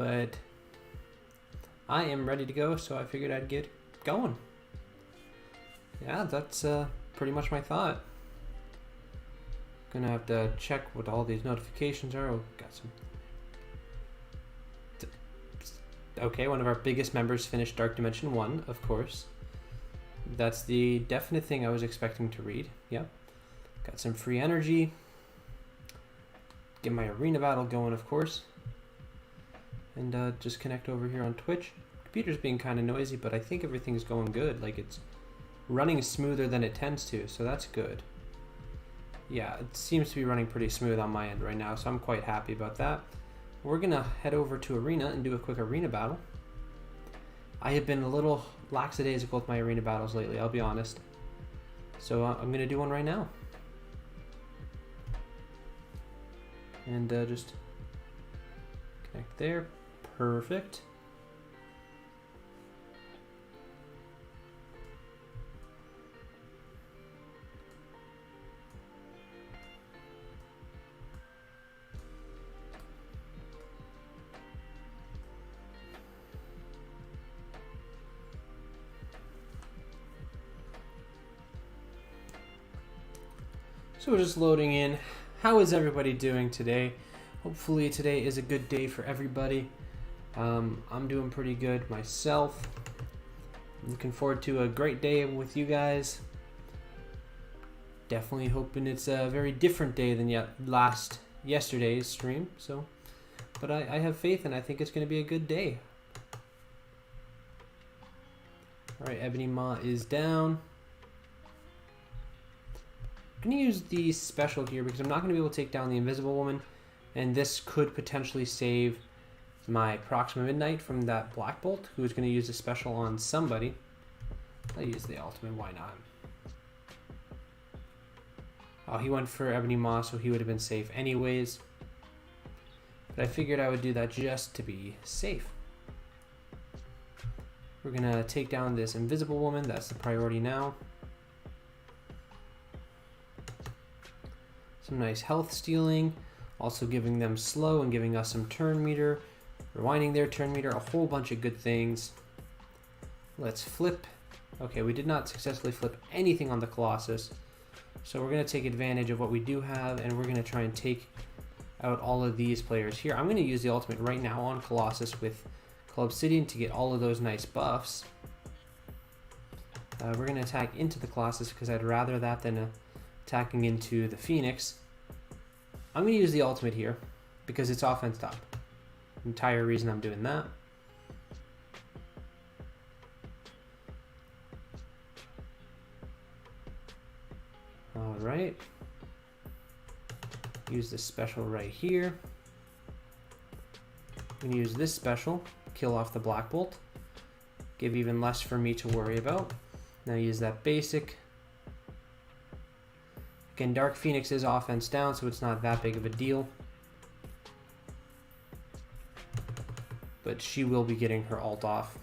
but I am ready to go, so I figured I'd get going. Yeah, that's pretty much my thought. Gonna have to check what all these notifications are. Oh, got some. Okay, one of our biggest members finished Dark Dimension 1, of course. That's the definite thing I was expecting to read. Yep. Got some free energy. Get my arena battle going, of course. And just connect over here on Twitch. Computer's being kind of noisy, but I think everything's going good. Like, it's running smoother than it tends to, so that's good. Yeah, it seems to be running pretty smooth on my end right now, so I'm quite happy about that. We're gonna head over to arena and do a quick arena battle. I have been a little lackadaisical with my arena battles lately, I'll be honest. So I'm gonna do one right now. And just connect there. Perfect. So we're just loading in. How is everybody doing today? Hopefully today is a good day for everybody. I'm doing pretty good myself. I'm looking forward to a great day with you guys. Definitely hoping it's a very different day than yesterday's stream. But I have faith and I think it's going to be a good day. All right, Ebony Maw is down. I'm going to use the special here because I'm not going to be able to take down the Invisible Woman, and this could potentially save my Proxima Midnight from that Black Bolt, who is going to use a special on somebody. I'll use the ultimate, why not? Oh, he went for Ebony Maw, so he would have been safe anyways. But I figured I would do that just to be safe. We're going to take down this Invisible Woman, that's the priority now. Some nice health stealing, also giving them slow and giving us some turn meter, rewinding their turn meter, a whole bunch of good things. Let's flip. Okay, we did not successfully flip anything on the Colossus, so we're going to take advantage of what we do have, and we're going to try and take out all of these players here. I'm going to use the ultimate right now on Colossus with Club Obsidian to get all of those nice buffs. We're going to attack into the Colossus because I'd rather that than attacking into the Phoenix. I'm going to use the ultimate here because it's offense top. Entire reason I'm doing that. Alright. Use this special right here. I'm going to use this special, kill off the Black Bolt. Give even less for me to worry about. Now use that basic. Again, Dark Phoenix is offense down, so it's not that big of a deal. But she will be getting her ult off.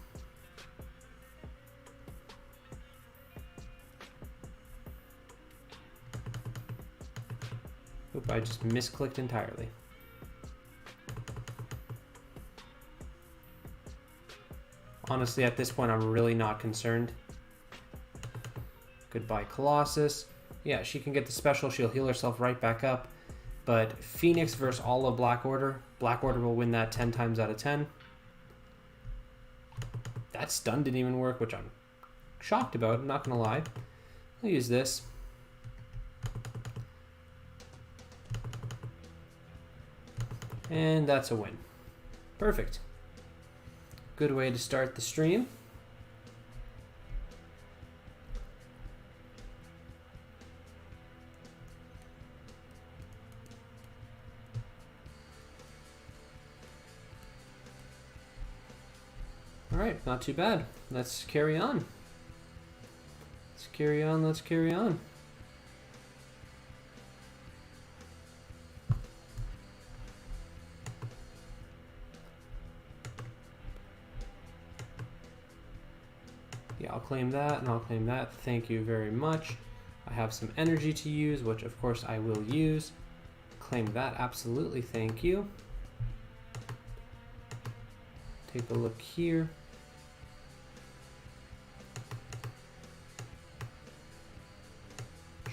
Oop, I just misclicked entirely. Honestly, at this point, I'm really not concerned. Goodbye, Colossus. Yeah, she can get the special. She'll heal herself right back up. But Phoenix versus all of Black Order. Black Order will win that 10 times out of 10. That stun didn't even work, which I'm shocked about. I'm not going to lie. I'll use this. And that's a win. Perfect. Good way to start the stream. Alright, not too bad. Let's carry on. Let's carry on, let's carry on. Yeah, I'll claim that and I'll claim that. Thank you very much. I have some energy to use, which of course I will use. Claim that, absolutely, thank you. take a look here.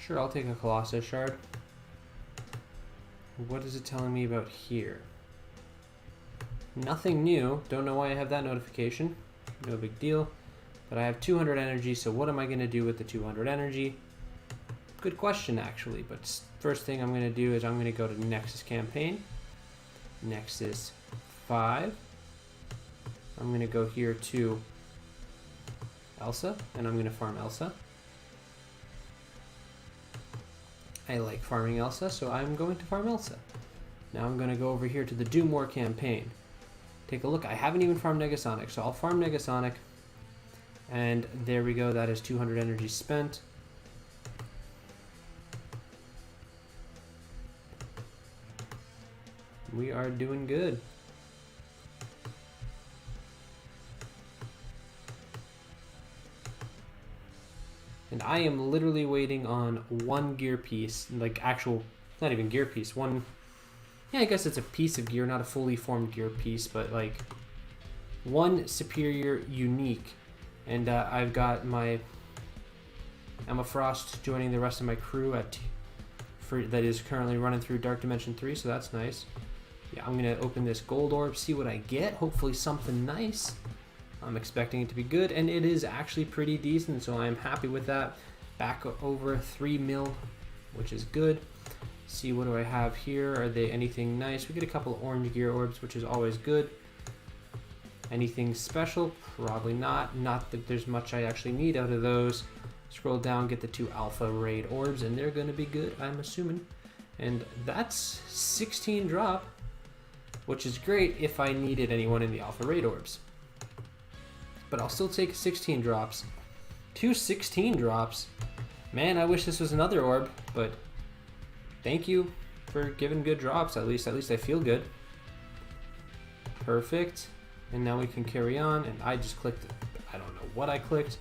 Sure, I'll take a Colossus Shard. What is it telling me about here? Nothing new. Don't know why I have that notification. No big deal. But I have 200 energy, so what am I going to do with the 200 energy? Good question, actually. But first thing I'm going to do is I'm going to go to Nexus campaign. Nexus 5. I'm going to go here to Elsa, and I'm going to farm Elsa. I like farming Elsa, so I'm going to farm Elsa. Now I'm going to go over here to the Do More campaign. Take a look. I haven't even farmed Negasonic, so I'll farm Negasonic. And there we go. That is 200 energy spent. We are doing good. And I am literally waiting on one gear piece, like actual, not even gear piece, one, yeah, I guess it's a piece of gear, not a fully formed gear piece, but like one superior unique. And I've got my Emma Frost joining the rest of my crew that is currently running through Dark Dimension 3, so that's nice. Yeah, I'm going to open this gold orb, see what I get, hopefully something nice. I'm expecting it to be good, and it is actually pretty decent, so I'm happy with that. Back over 3 mil, which is good. See, what do I have here? Are they anything nice? We get a couple of orange gear orbs, which is always good. Anything special? Probably not. Not that there's much I actually need out of those. Scroll down, get the 2 alpha raid orbs, and they're going to be good, I'm assuming. And that's 16 drop, which is great if I needed anyone in the alpha raid orbs. But I'll still take 16 drops. 2 16 drops. Man, I wish this was another orb, but thank you for giving good drops. At least I feel good. Perfect. And now we can carry on. And I just clicked, I don't know what I clicked.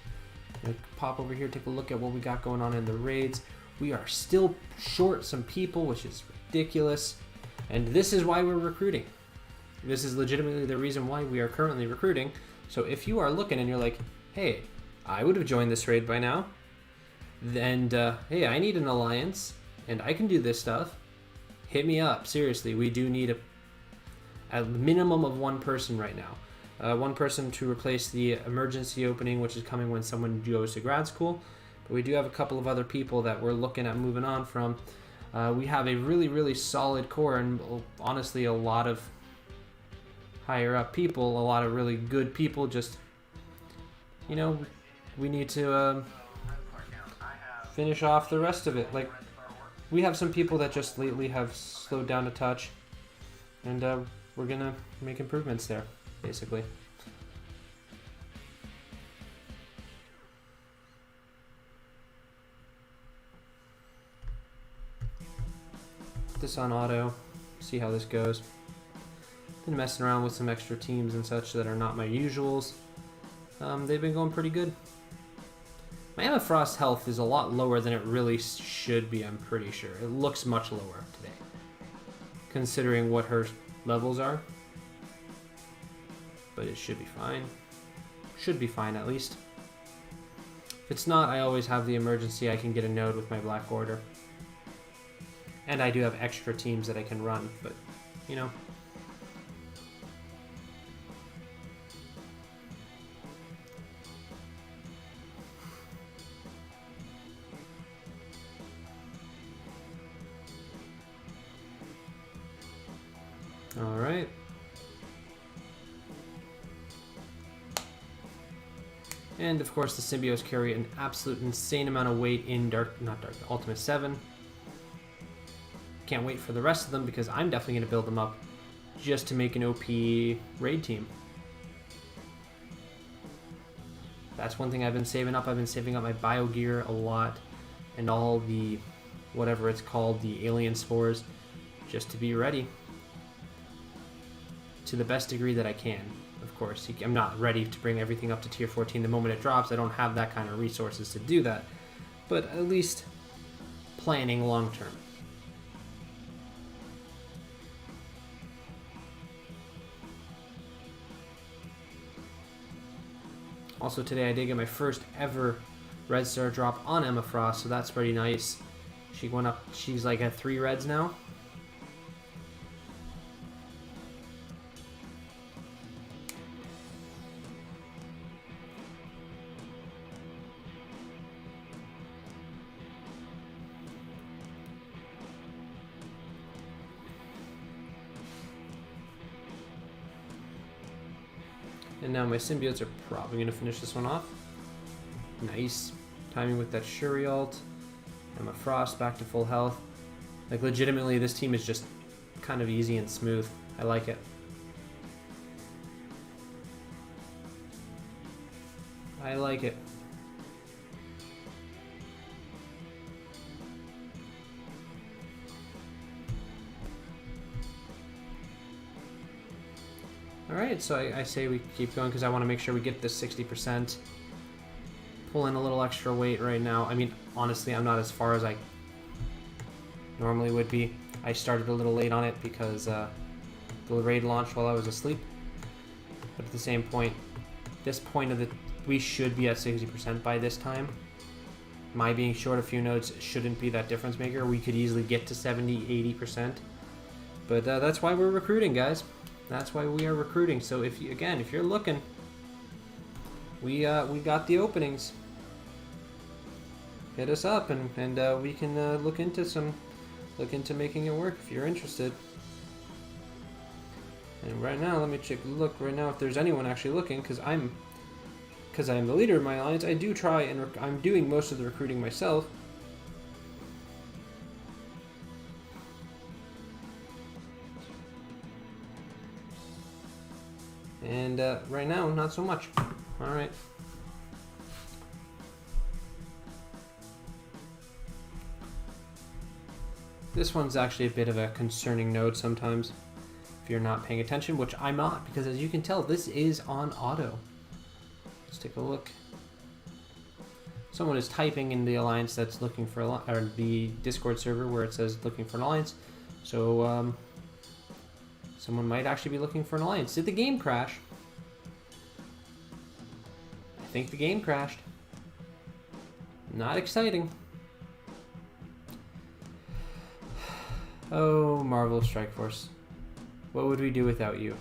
Pop over here, take a look at what we got going on in the raids. We are still short some people, which is ridiculous. And this is why we're recruiting. This is legitimately the reason why we are currently recruiting. So if you are looking and you're like, hey, I would have joined this raid by now, and hey, I need an alliance, and I can do this stuff, hit me up. Seriously, we do need a minimum of 1 person right now. 1 person to replace the emergency opening, which is coming when someone goes to grad school. But we do have a couple of other people that we're looking at moving on from. We have a really, really solid core, and honestly, a lot of higher up people, a lot of really good people. Just, you know, we need to finish off the rest of it. Like, we have some people that just lately have slowed down a touch, and we're gonna make improvements there, basically. Put this on auto, see how this goes. Been messing around with some extra teams and such that are not my usuals. They've been going pretty good. My Emma Frost health is a lot lower than it really should be, I'm pretty sure. It looks much lower today, considering what her levels are. But it should be fine. Should be fine, at least. If it's not, I always have the emergency. I can get a node with my Black Order. And I do have extra teams that I can run, but, you know. All right. And of course the Symbios carry an absolute insane amount of weight in Ultimate 7. Can't wait for the rest of them because I'm definitely going to build them up just to make an OP raid team. That's one thing I've been saving up. I've been saving up my bio gear a lot and all the, whatever it's called, the alien spores, just to be ready to the best degree that I can. Of course, I'm not ready to bring everything up to tier 14 the moment it drops. I don't have that kind of resources to do that, but at least planning long term. Also today I did get my first ever red star drop on Emma Frost, so that's pretty nice. She went up, she's like at 3 reds now. And now my symbiotes are probably going to finish this one off. Nice. Timing with that Shuri ult. Emma Frost back to full health. Like, legitimately, this team is just kind of easy and smooth. I like it. I like it. Alright, so I say we keep going because I want to make sure we get this 60%. Pull in a little extra weight right now. I mean, honestly, I'm not as far as I normally would be. I started a little late on it because the raid launched while I was asleep. But at the same point, we should be at 60% by this time. My being short a few nodes shouldn't be that difference maker. We could easily get to 70, 80%. But that's why we're recruiting, guys. That's why we are recruiting. So if you're looking, we got the openings. Hit us up and we can look into making it work if you're interested. And right now, let me look right now if there's anyone actually looking, because I'm the leader of my alliance. I do try and I'm doing most of the recruiting myself. And right now, not so much. All right. This one's actually a bit of a concerning node sometimes if you're not paying attention, which I'm not, because as you can tell, this is on auto. Let's take a look. Someone is typing in the alliance that's looking for, or the Discord server where it says looking for an alliance. So someone might actually be looking for an alliance. Did the game crash? I think the game crashed. Not exciting. Oh, Marvel Strike Force. What would we do without you?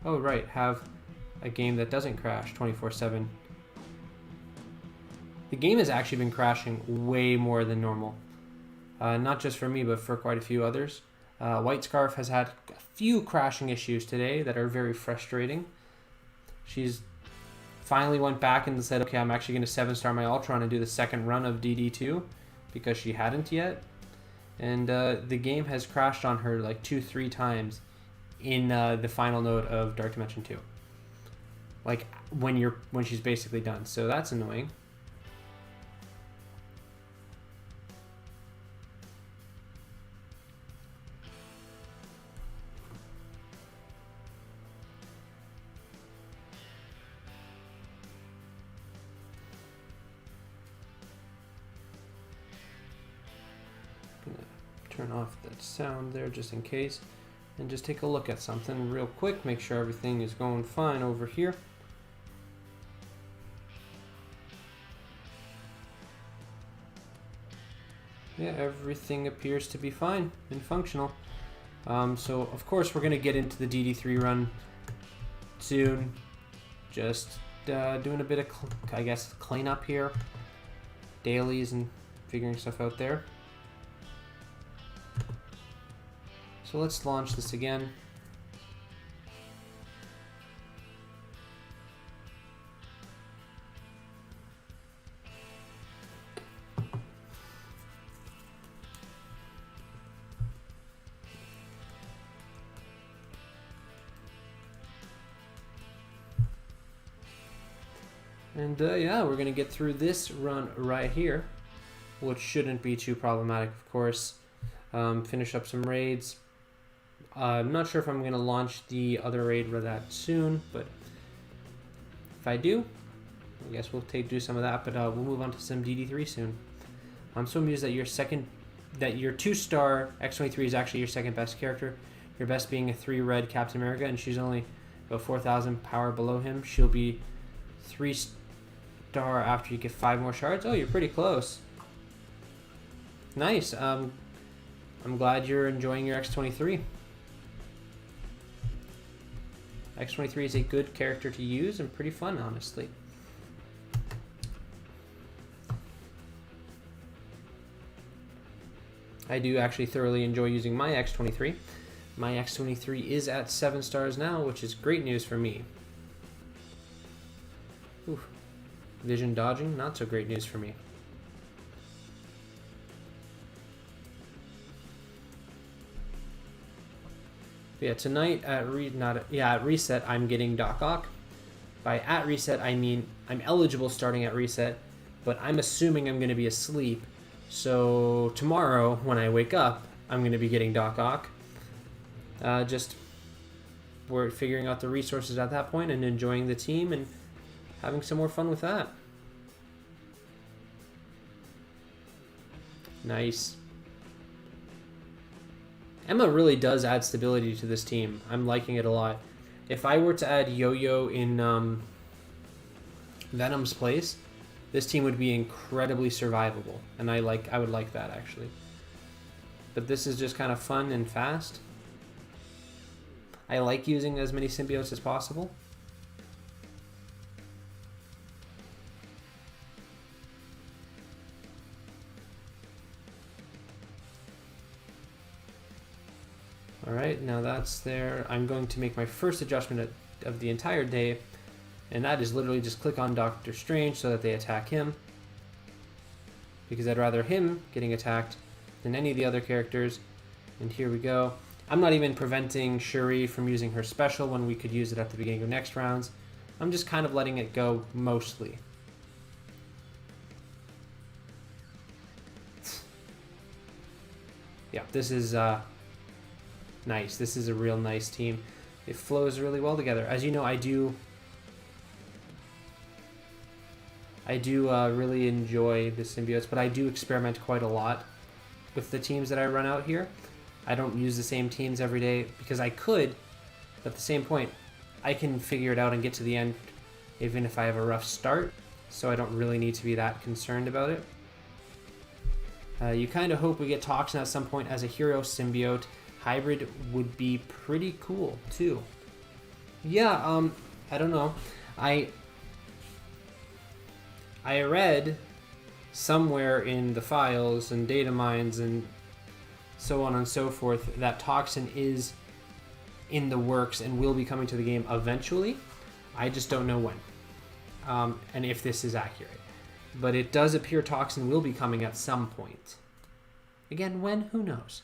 Oh, right, have a game that doesn't crash 24/7. The game has actually been crashing way more than normal. Not just for me, but for quite a few others. White Scarf has had a few crashing issues today that are very frustrating. She's finally went back and said, okay, I'm actually going to 7-star my Ultron and do the second run of DD2 because she hadn't yet. And the game has crashed on her like 2-3 times in the final node of Dark Dimension 2. Like when she's basically done. So that's annoying. Turn off that sound there just in case, and just take a look at something real quick, make sure everything is going fine over here. Yeah, everything appears to be fine and functional. So of course we're going to get into the DD3 run soon. Just doing a bit of, I guess, cleanup here. Dailies and figuring stuff out there. So let's launch this again. And yeah, we're gonna get through this run right here, which shouldn't be too problematic, of course. Finish up some raids. I'm not sure if I'm going to launch the other raid that soon, but if I do, I guess we'll do some of that, but we'll move on to some DD3 soon. I'm so amused that your 2-star X-23 is actually your second best character, your best being a 3 red Captain America, and she's only about 4,000 power below him. She'll be star after you get 5 more shards. Oh, you're pretty close. Nice. I'm glad you're enjoying your X-23. X-23 is a good character to use and pretty fun, honestly. I do actually thoroughly enjoy using my X-23. My X-23 is at 7 stars now, which is great news for me. Ooh. Vision dodging, not so great news for me. But yeah, tonight at reset, I'm getting Doc Ock. By at reset, I mean I'm eligible starting at reset, but I'm assuming I'm going to be asleep. So tomorrow, when I wake up, I'm going to be getting Doc Ock. Just we're figuring out the resources at that point and enjoying the team and having some more fun with that. Nice. Emma really does add stability to this team. I'm liking it a lot. If I were to add Yo-Yo in Venom's place, this team would be incredibly survivable, and I would like that actually. But this is just kind of fun and fast. I like using as many symbiotes as possible. Alright, now that's there. I'm going to make my first adjustment of the entire day, and that is literally just click on Doctor Strange so that they attack him. Because I'd rather him getting attacked than any of the other characters. And here we go. I'm not even preventing Shuri from using her special when we could use it at the beginning of next rounds. I'm just kind of letting it go mostly. Yeah, this is nice. This is a real nice team. It flows really well together. As you know, I do really enjoy the symbiotes, but I do experiment quite a lot with the teams that I run out here. I don't use the same teams every day because I could, but at the same point, I can figure it out and get to the end even if I have a rough start, so I don't really need to be that concerned about it. You kind of hope we get Toxin at some point as a hero symbiote. Hybrid would be pretty cool too. Yeah, I don't know. I read somewhere in the files and data mines and so on and so forth that Toxin is in the works and will be coming to the game eventually. I just don't know when and if this is accurate. But it does appear Toxin will be coming at some point. Again, when? Who knows?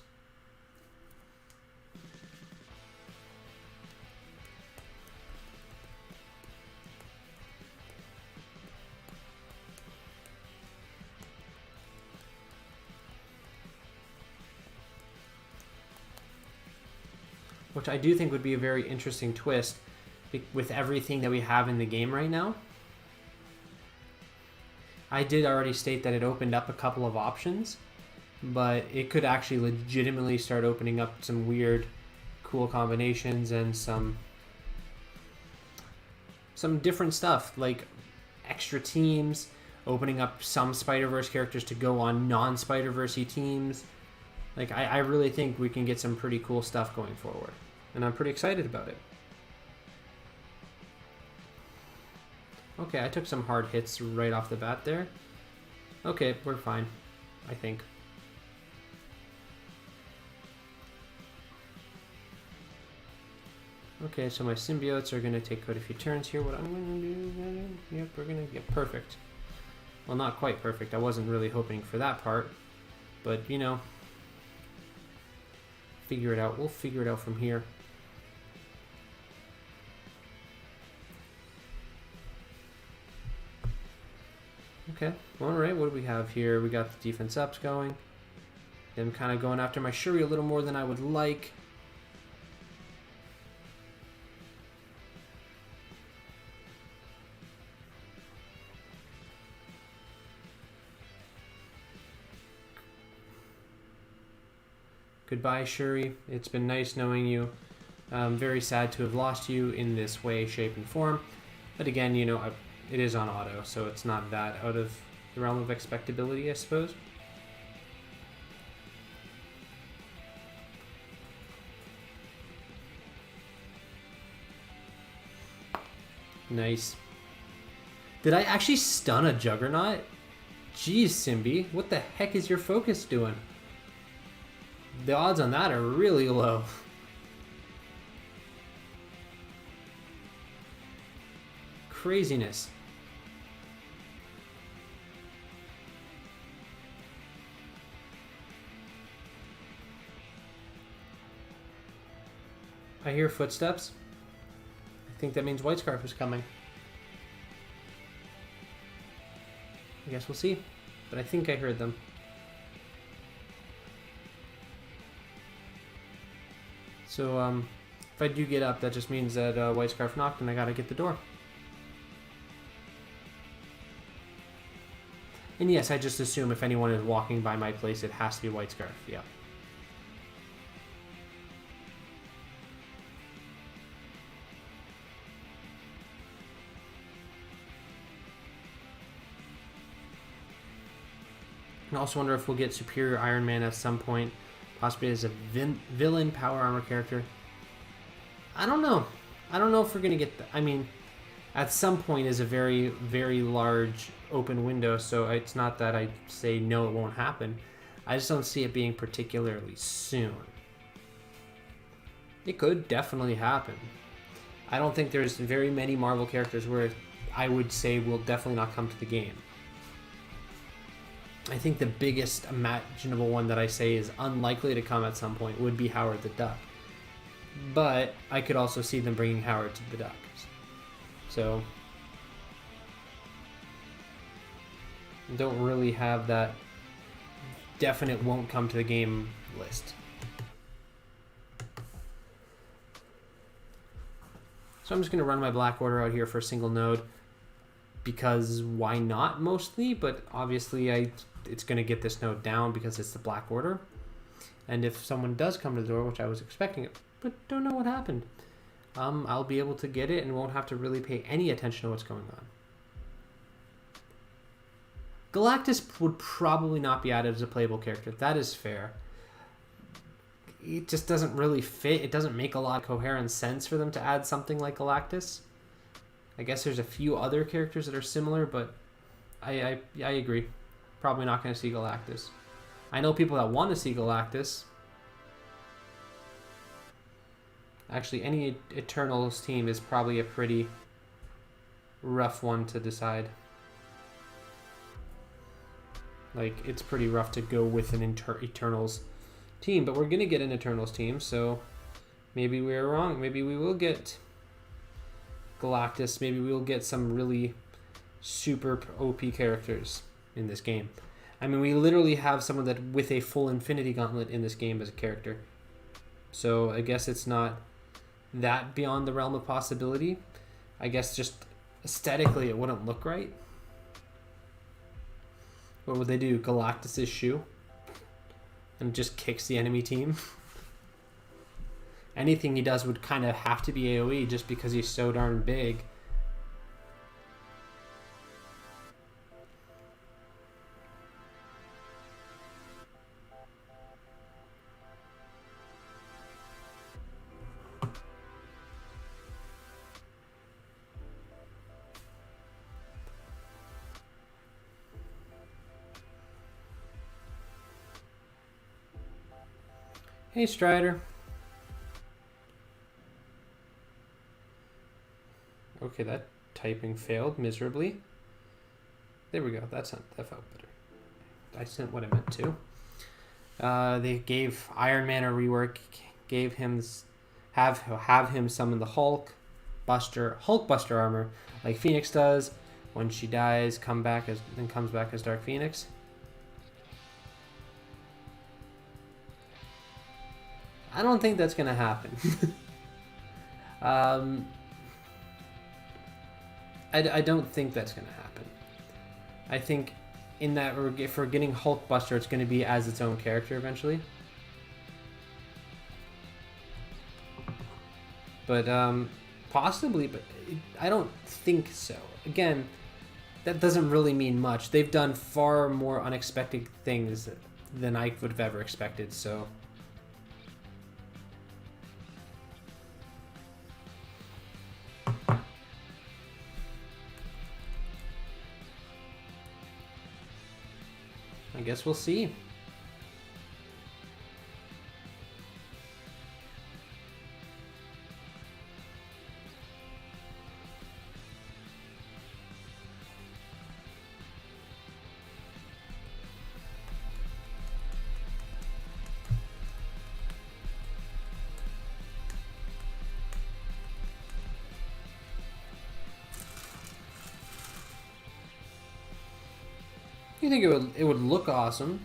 Which I do think would be a very interesting twist with everything that we have in the game right now. I did already state that it opened up a couple of options, but it could actually legitimately start opening up some weird, cool combinations and some different stuff, like extra teams, opening up some Spider-Verse characters to go on non-Spider-Verse-y teams. Like, I really think we can get some pretty cool stuff going forward, and I'm pretty excited about it. Okay, I took some hard hits right off the bat there. Okay, we're fine, I think. Okay, so my symbiotes are going to take quite a few turns here. What I'm going to do... Yep, we're going to get perfect. Well, not quite perfect. I wasn't really hoping for that part. But, you know, figure it out. We'll figure it out from here. Okay, alright, what do we have here? We got the defense ups going. Them kind of going after my Shuri a little more than I would like. Goodbye, Shuri. It's been nice knowing you. I'm very sad to have lost you in this way, shape, and form. But again, you know, it is on auto, so it's not that out of the realm of expectability, I suppose. Nice. Did I actually stun a Juggernaut? Jeez, Simbi, what the heck is your focus doing? The odds on that are really low. Craziness. I hear footsteps. I think that means White Scarf is coming. I guess we'll see. But I think I heard them. So, if I do get up, that just means that White Scarf knocked and I gotta get the door. And yes, I just assume if anyone is walking by my place, it has to be White Scarf. Yeah. I also wonder if we'll get Superior Iron Man at some point, possibly as a villain power armor character. I don't know. I don't know if we're going to get I mean, at some point is a very, very large open window, so it's not that I say no, it won't happen. I just don't see it being particularly soon. It could definitely happen. I don't think there's very many Marvel characters where I would say will definitely not come to the game. I think the biggest imaginable one that I say is unlikely to come at some point would be Howard the Duck. But I could also see them bringing Howard to the Ducks. So, don't really have that definite won't come to the game list. So I'm just going to run my Black Order out here for a single node. Because why not mostly, but obviously it's going to get this node down because it's the Black Order. And if someone does come to the door, which I was expecting it, but don't know what happened, I'll be able to get it and won't have to really pay any attention to what's going on. Galactus would probably not be added as a playable character. That is fair. It just doesn't really fit. It doesn't make a lot of coherent sense for them to add something like Galactus. I guess there's a few other characters that are similar, but I agree. Probably not going to see Galactus. I know people that want to see Galactus. Actually, any Eternals team is probably a pretty rough one to decide. Like, it's pretty rough to go with an Eternals team, but we're going to get an Eternals team, so maybe we're wrong. Maybe we will get Galactus. Maybe we'll get some really super OP characters in this game. I mean, we literally have someone that with a full Infinity Gauntlet in this game as a character. So I guess it's not that beyond the realm of possibility. I guess just aesthetically it wouldn't look right. What would they do? Galactus' shoe? And just kicks the enemy team? Anything he does would kind of have to be AoE just because he's so darn big. Hey, Strider. Okay, that typing failed miserably. There we go. That felt better. I sent what I meant to. They gave Iron Man a rework. Gave him have him summon the Hulk Buster armor like Phoenix does. When she dies, comes back as Dark Phoenix. I don't think that's gonna happen. I don't think that's gonna happen. I think in that if we're getting Hulkbuster, it's gonna be as its own character eventually. But possibly, but I don't think so. again, that doesn't really mean much. They've done far more unexpected things than I would have ever expected, so... I guess we'll see. You think it would look awesome?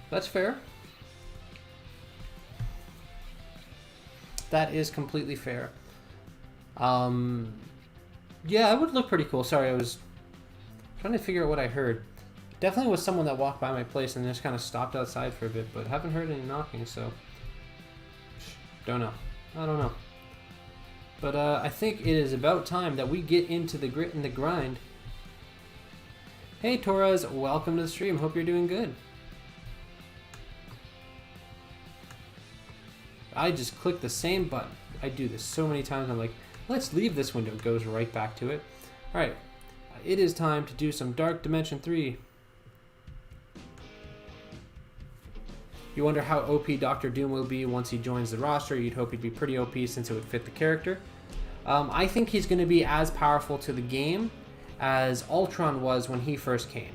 That's fair. That is completely fair. Yeah, it would look pretty cool. Sorry, I was trying to figure out what I heard. Definitely was someone that walked by my place and just kind of stopped outside for a bit, but haven't heard any knocking, so don't know. I don't know. But I think it is about time that we get into the grit and the grind. Hey Torres, welcome to the stream. Hope you're doing good. I just clicked the same button. I do this so many times. I'm like, let's leave this window. It goes right back to it. All right, it is time to do some Dark Dimension 3. You wonder how OP Doctor Doom will be once he joins the roster. You'd hope he'd be pretty OP since it would fit the character. I think he's going to be as powerful to the game as Ultron was when he first came.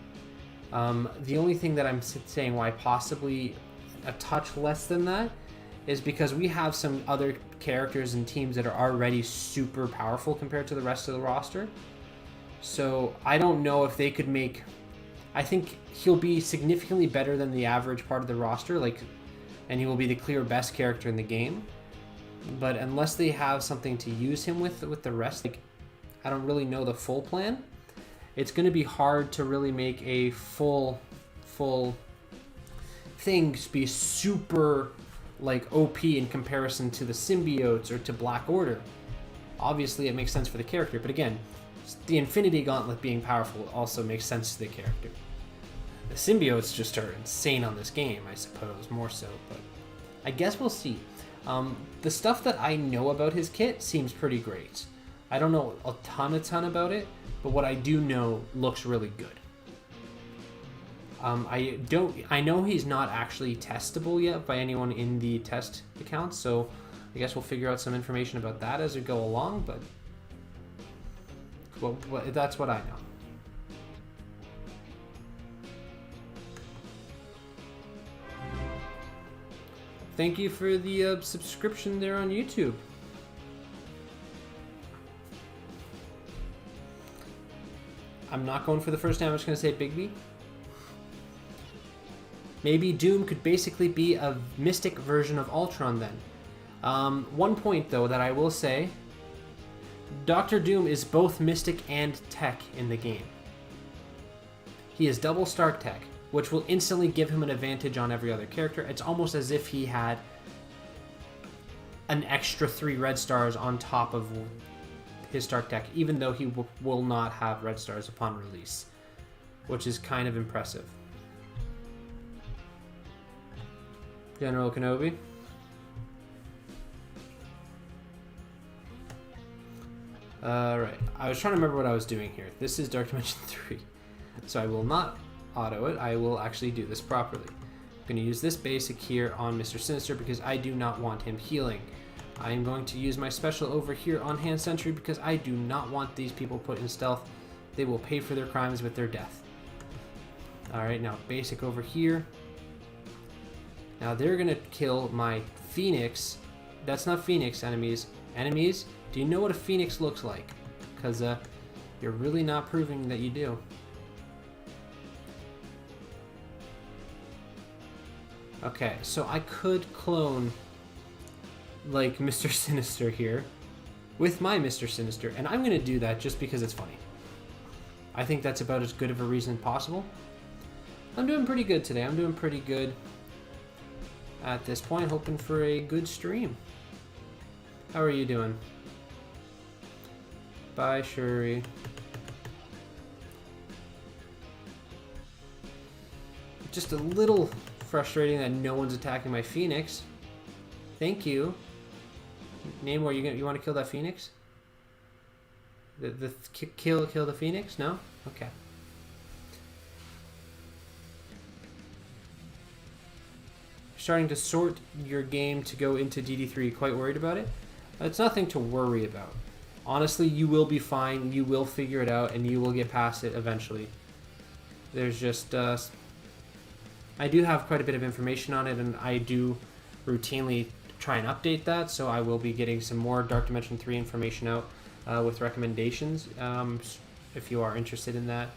The only thing that I'm saying why possibly a touch less than that is because we have some other characters and teams that are already super powerful compared to the rest of the roster. So I don't know if they could make... I think he'll be significantly better than the average part of the roster, and he will be the clear best character in the game. But unless they have something to use him with the rest, I don't really know the full plan. It's going to be hard to really make a full thing be super OP in comparison to the symbiotes or to Black Order. Obviously it makes sense for the character, but again, the Infinity Gauntlet being powerful also makes sense to the character. The symbiotes just are insane on this game, I suppose, more so, but I guess we'll see. The stuff that I know about his kit seems pretty great. I don't know a ton about it, but what I do know looks really good. I know he's not actually testable yet by anyone in the test account, so I guess we'll figure out some information about that as we go along, but well, that's what I know. Thank you for the subscription there on YouTube. I'm not going for the first time. I'm just going to say Bigby. Maybe Doom could basically be a mystic version of Ultron then. One point, though, that I will say, Doctor Doom is both mystic and tech in the game. He is double Stark tech, which will instantly give him an advantage on every other character. It's almost as if he had an extra 3 red stars on top of his Stark tech, even though he will not have red stars upon release, which is kind of impressive. General Kenobi. Alright, I was trying to remember what I was doing here. This is Dark Dimension 3, so I will not auto it. I will actually do this properly. I'm going to use this basic here on Mr. Sinister because I do not want him healing. I am going to use my special over here on Hand Sentry because I do not want these people put in stealth. They will pay for their crimes with their death. Alright, now basic over here. Now they're going to kill my Phoenix. That's not Phoenix, enemies. Enemies, do you know what a Phoenix looks like? Because you're really not proving that you do. Okay, so I could clone Mr. Sinister here with my Mr. Sinister, and I'm going to do that just because it's funny. I think that's about as good of a reason possible. I'm doing pretty good today. I'm doing pretty good at this point, hoping for a good stream. How are you doing? Bye, Shuri. just a little frustrating that no one's attacking my Phoenix. Thank you. Namor, you want to kill that Phoenix? Kill the Phoenix? No? Okay. Starting to sort your game to go into DD3. Quite worried about it? It's nothing to worry about. Honestly, you will be fine. You will figure it out, and you will get past it eventually. There's just... I do have quite a bit of information on it, and I do routinely try and update that, so I will be getting some more Dark Dimension 3 information out with recommendations if you are interested in that.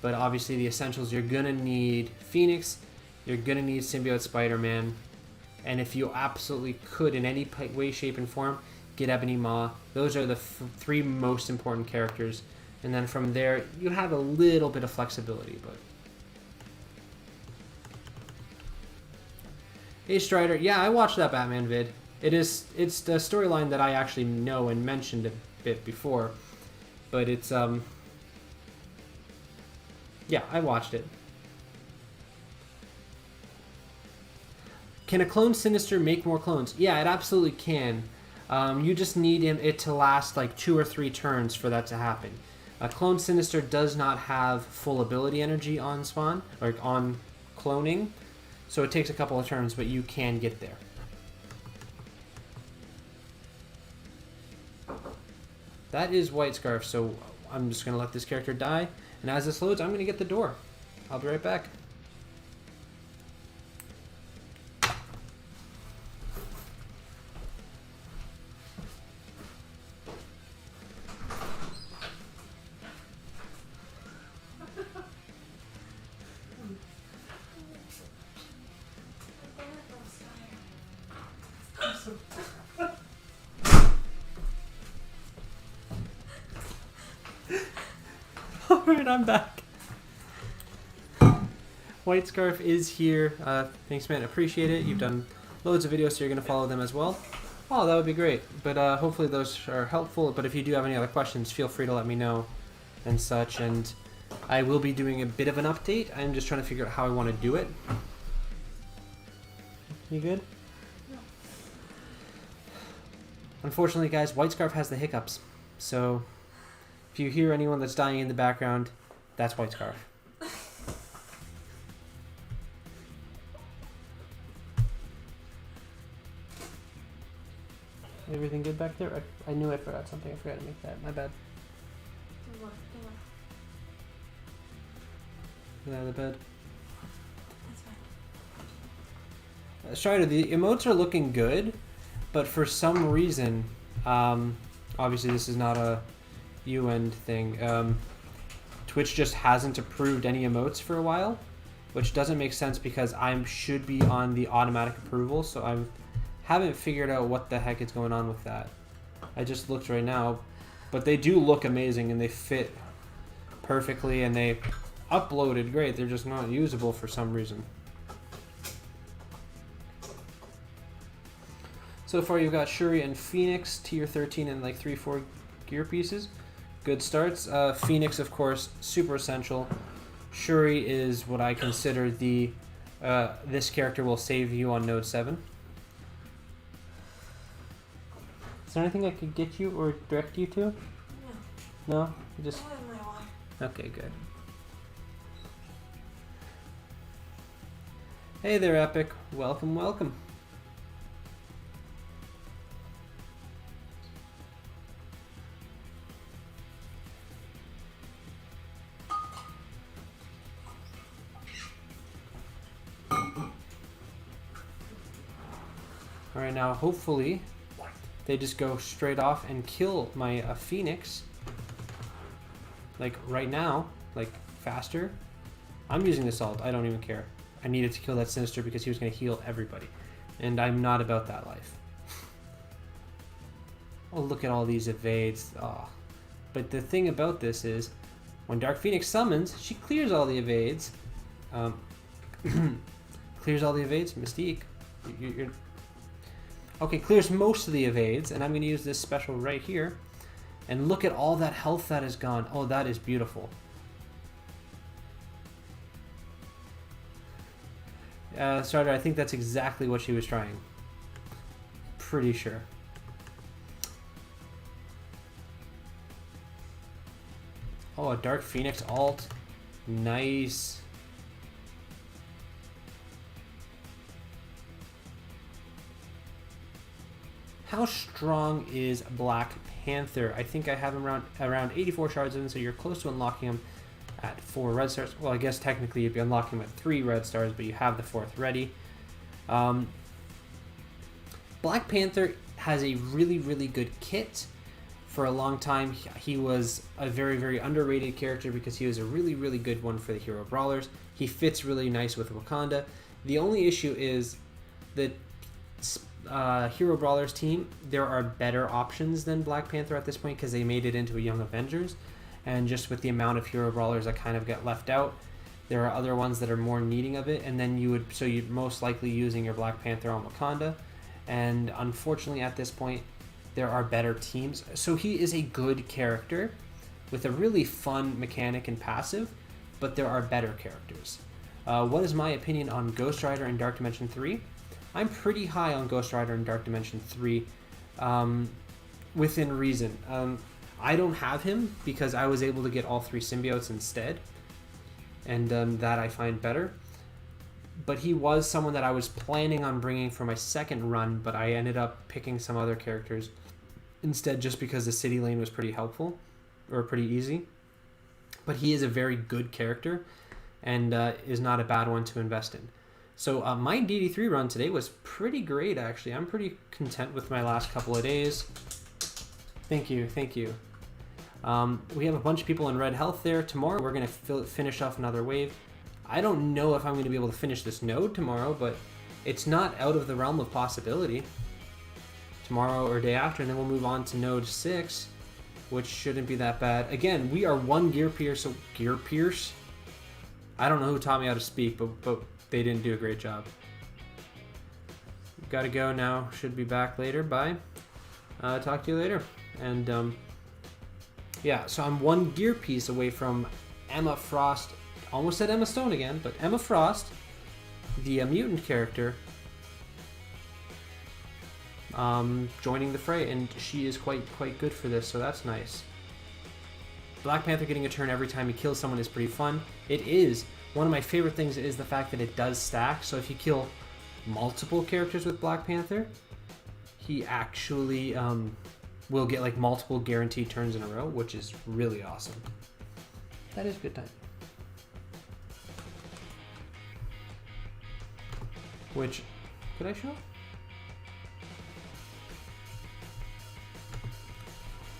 But obviously the essentials, you're going to need Phoenix, you're going to need Symbiote Spider-Man, and if you absolutely could in any way, shape, and form, get Ebony Maw. Those are the three most important characters, and then from there you have a little bit of flexibility. But hey Strider, yeah, I watched that Batman vid. It's the storyline that I actually know and mentioned a bit before, but it's yeah, I watched it. Can a clone Sinister make more clones? Yeah, it absolutely can. You just need it to last like 2 or 3 turns for that to happen. Clone Sinister does not have full ability energy on spawn, or on cloning, so it takes a couple of turns, but you can get there. That is White Scarf, so I'm just going to let this character die, and as this loads, I'm going to get the door. I'll be right back. Alright, I'm back. White Scarf is here. Thanks, man. Appreciate it. You've done loads of videos, so you're going to follow them as well. Oh, that would be great. But hopefully those are helpful. But if you do have any other questions, feel free to let me know and such. And I will be doing a bit of an update. I'm just trying to figure out how I want to do it. You good? No. Unfortunately, guys, White Scarf has the hiccups. So if you hear anyone that's dying in the background, that's White Scarf. Everything good back there? I knew I forgot something. I forgot to make that. My bad. Get out of the bed. That's fine. Strider, the emotes are looking good, but for some reason, obviously this is not a UN thing, Twitch just hasn't approved any emotes for a while, which doesn't make sense because I should be on the automatic approval, so I haven't figured out what the heck is going on with that. I just looked right now, but they do look amazing and they fit perfectly and they uploaded great. They're just not usable for some reason. So far you've got Shuri and Phoenix, tier 13 and like 3-4 gear pieces. Good starts. Phoenix, of course, super essential. Shuri is what I consider the this character will save you on node 7. Is there anything I could get you or direct you to? No. No? You just... I have my water. Okay, good. Hey there, Epic. Welcome, welcome. Alright, now hopefully they just go straight off and kill my Phoenix. Like right now, like faster. I'm using the Assault, I don't even care. I needed to kill that Sinister because he was going to heal everybody. And I'm not about that life. Oh, look at all these evades. Oh. But the thing about this is, when Dark Phoenix summons, she clears all the evades. Clears all the evades? Mystique. You're okay, clears most of the evades, and I'm going to use this special right here. And look at all that health that is gone. Oh, that is beautiful. Strider, I think that's exactly what she was trying. Pretty sure. Oh, a Dark Phoenix alt. Nice. How strong is Black Panther? I think I have him around 84 shards in, so you're close to unlocking him at 4 red stars. Well, I guess technically you'd be unlocking him at 3 red stars, but you have the 4th ready. Black Panther has a really, really good kit. For a long time, he was a very, very underrated character because he was a really, really good one for the Hero Brawlers. He fits really nice with Wakanda. The only issue is that Hero Brawlers team, there are better options than Black Panther at this point because they made it into a Young Avengers. And just with the amount of Hero Brawlers that kind of get left out, there are other ones that are more needing of it. And then you'd most likely using your Black Panther on Wakanda. And unfortunately at this point, there are better teams. So he is a good character with a really fun mechanic and passive, but there are better characters. What is my opinion on Ghost Rider in Dark Dimension 3? I'm pretty high on Ghost Rider in Dark Dimension 3 within reason. I don't have him because I was able to get all 3 symbiotes instead, and that I find better. But he was someone that I was planning on bringing for my second run, but I ended up picking some other characters instead just because the city lane was pretty helpful, or pretty easy. But he is a very good character and is not a bad one to invest in. So my DD3 run today was pretty great, actually. I'm pretty content with my last couple of days. Thank you, thank you. We have a bunch of people in red health there. Tomorrow we're going to finish off another wave. I don't know if I'm going to be able to finish this node tomorrow, but it's not out of the realm of possibility. Tomorrow or day after, and then we'll move on to node 6, which shouldn't be that bad. Again, we are 1 gear pierce. So gear pierce? I don't know who taught me how to speak, but they didn't do a great job. Gotta go now. Should be back later. Bye. Talk to you later. And yeah, so I'm 1 gear piece away from Emma Frost. Almost said Emma Stone again, but Emma Frost, the mutant character, joining the fray, and she is quite good for this, so that's nice. Black Panther getting a turn every time he kills someone is pretty fun. It is. One of my favorite things is the fact that it does stack, so if you kill multiple characters with Black Panther, he actually will get like multiple guaranteed turns in a row, which is really awesome. That is good time. Which, could I show?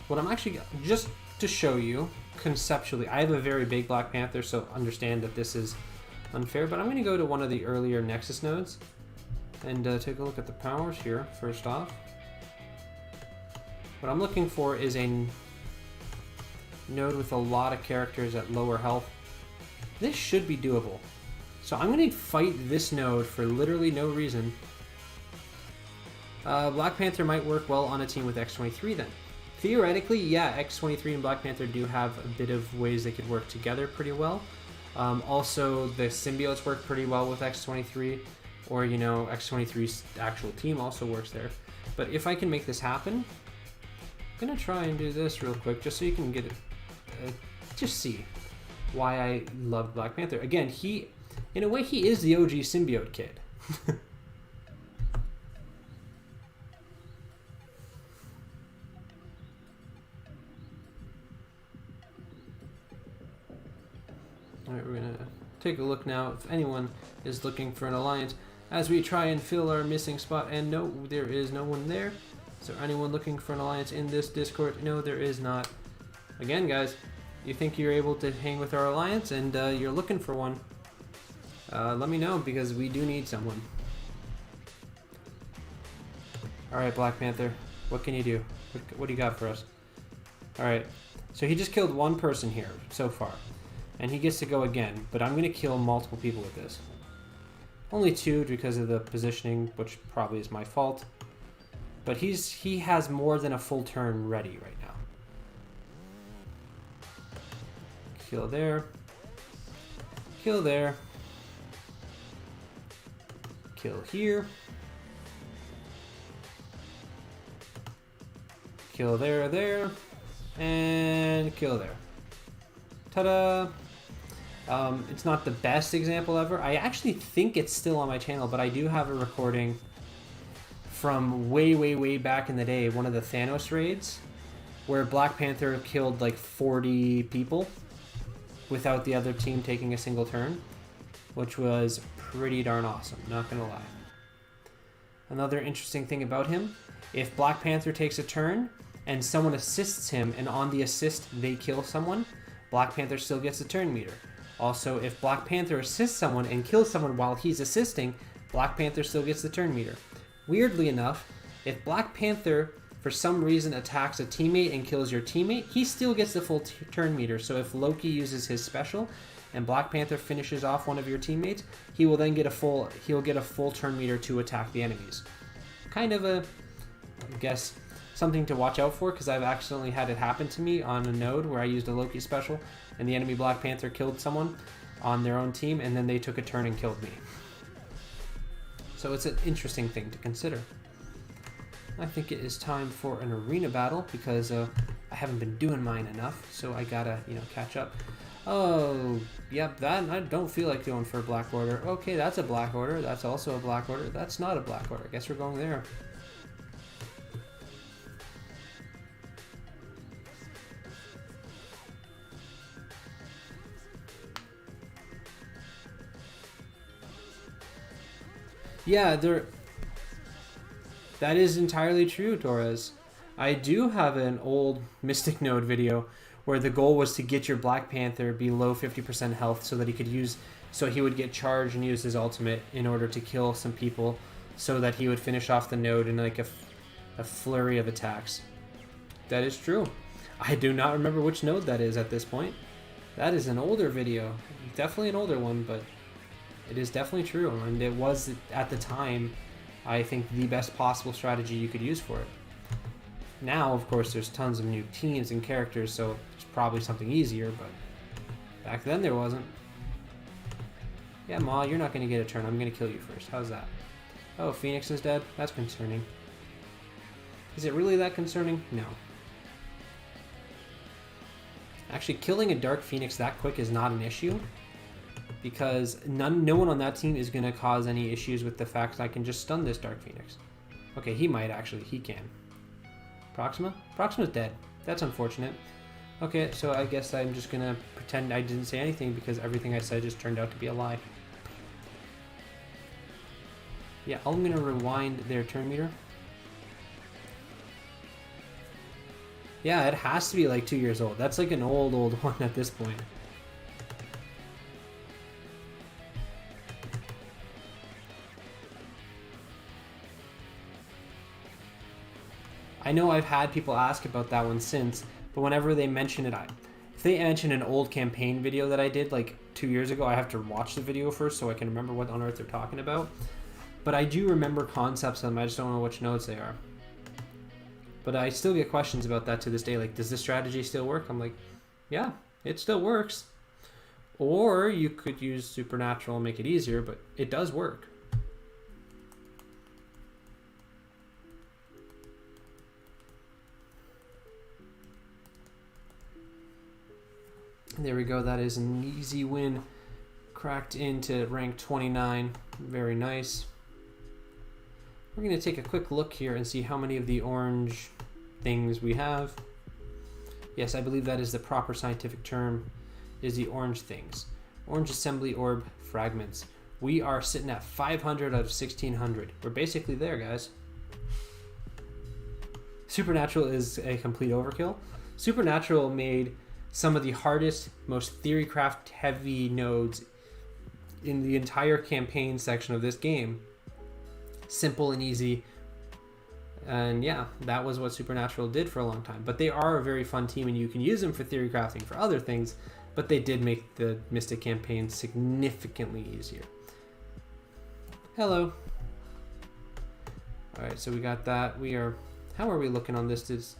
What I'm actually, just to show you conceptually, I have a very big Black Panther, so understand that this is unfair, but I'm going to go to one of the earlier Nexus nodes and take a look at the powers here, first off. What I'm looking for is a node with a lot of characters at lower health. This should be doable. So I'm going to fight this node for literally no reason. Black Panther might work well on a team with X-23 then. Theoretically, yeah, X-23 and Black Panther do have a bit of ways they could work together pretty well. Also, the symbiotes work pretty well with X-23, or, you know, X-23's actual team also works there. But if I can make this happen, I'm going to try and do this real quick just so you can get it, just see why I love Black Panther. Again, in a way, he is the OG symbiote kid. Alright, we're going to take a look now if anyone is looking for an alliance as we try and fill our missing spot. And no, there is no one there. Is there anyone looking for an alliance in this Discord? No, there is not. Again, guys, you think you're able to hang with our alliance and you're looking for one. Let me know, because we do need someone. Alright, Black Panther, what can you do? What do you got for us? Alright, so he just killed 1 person here so far. And he gets to go again, but I'm going to kill multiple people with this. Only 2 because of the positioning, which probably is my fault. But he has more than a full turn ready right now. Kill there. Kill there. Kill here. Kill there, and kill there. Ta-da! It's not the best example ever. I actually think it's still on my channel, but I do have a recording from way back in the day, one of the Thanos raids, where Black Panther killed like 40 people without the other team taking a single turn, which was pretty darn awesome, not gonna lie. Another interesting thing about him, if Black Panther takes a turn and someone assists him, and on the assist they kill someone, Black Panther still gets a turn meter. Also, if Black Panther assists someone and kills someone while he's assisting, Black Panther still gets the turn meter. Weirdly enough, if Black Panther for some reason attacks a teammate and kills your teammate, he still gets the full turn meter. So if Loki uses his special and Black Panther finishes off one of your teammates, he will then get a full turn meter to attack the enemies. Kind of a, I guess, something to watch out for, because I've accidentally had it happen to me on a node where I used a Loki special and the enemy Black Panther killed someone on their own team and then they took a turn and killed me. So it's an interesting thing to consider. I think it is time for an arena battle, because I haven't been doing mine enough, so I gotta, catch up. Oh, yep, that I don't feel like going for a black order. Okay, that's a black order. That's also a black order. That's not a black order. I guess we're going there. Yeah, that is entirely true, Torres. I do have an old Mystic Node video where the goal was to get your Black Panther below 50% health so that he would get charged and use his ultimate in order to kill some people, so that he would finish off the node in like a flurry of attacks. That is true. I do not remember which node that is at this point. That is an older video. Definitely an older one, but it is definitely true, and it was, at the time, I think, the best possible strategy you could use for it. Now, of course, there's tons of new teams and characters, so it's probably something easier, but back then there wasn't. Yeah, Ma, you're not going to get a turn. I'm going to kill you first. How's that? Oh, Phoenix is dead? That's concerning. Is it really that concerning? No. Actually, killing a Dark Phoenix that quick is not an issue, because no one on that team is going to cause any issues with the fact that I can just stun this Dark Phoenix. Okay, he might actually. He can. Proxima? Proxima's dead. That's unfortunate. Okay, so I guess I'm just going to pretend I didn't say anything, because everything I said just turned out to be a lie. Yeah, I'm going to rewind their turn meter. Yeah, it has to be like 2 years old. That's like an old one at this point. I know I've had people ask about that one since, but whenever they mention it, if they mention an old campaign video that I did like 2 years ago, I have to watch the video first so I can remember what on earth they're talking about. But I do remember concepts of them, I just don't know which nodes they are. But I still get questions about that to this day, like, does this strategy still work? I'm like, yeah, it still works. Or you could use Supernatural and make it easier, but it does work. There we go, that is an easy win. Cracked into rank 29, very nice. We're going to take a quick look here and see how many of the orange things we have. Yes, I believe that is the proper scientific term, is the orange things. Orange assembly orb fragments. We are sitting at 500 out of 1600. We're basically there, guys. Supernatural is a complete overkill. Supernatural made some of the hardest, most theorycraft heavy nodes in the entire campaign section of this game simple and easy. And yeah, that was what Supernatural did for a long time. But they are a very fun team, and you can use them for theory crafting for other things, but they did make the Mystic campaign significantly easier. Hello. Alright, so we got that. How are we looking on this?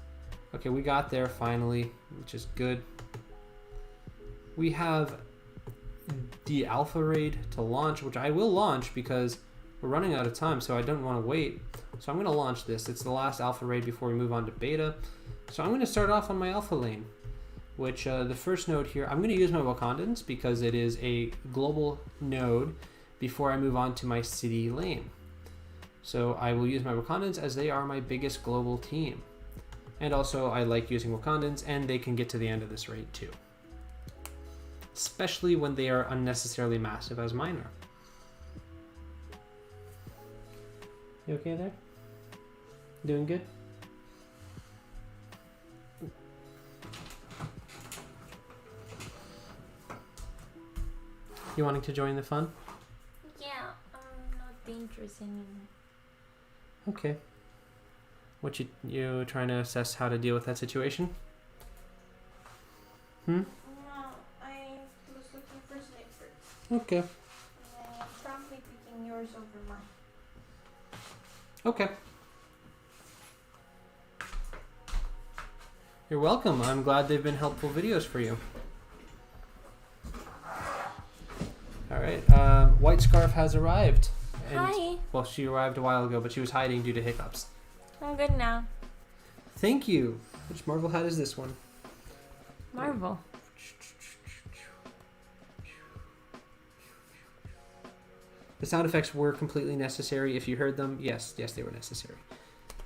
Okay, we got there finally, which is good. We have the alpha raid to launch, which I will launch because we're running out of time, so I don't want to wait. So I'm going to launch this. It's the last alpha raid before we move on to beta. So I'm going to start off on my alpha lane, which the first node here, I'm going to use my Wakandans because it is a global node before I move on to my city lane. So I will use my Wakandans as they are my biggest global team. And also I like using Wakandans, and they can get to the end of this raid too. Especially when they are unnecessarily massive as mine are. You okay there? Doing good? You wanting to join the fun? Yeah, I'm not dangerous anymore. Okay. What you trying to assess how to deal with that situation? No, I was looking for snipers. Okay. And I'm promptly picking yours over mine. Okay. You're welcome. I'm glad they've been helpful videos for you. Alright, White Scarf has arrived. And, Hi, well, she arrived a while ago, but she was hiding due to hiccups. I'm good now. Thank you. Which Marvel hat is this one? Marvel. The sound effects were completely necessary. If you heard them, yes, they were necessary.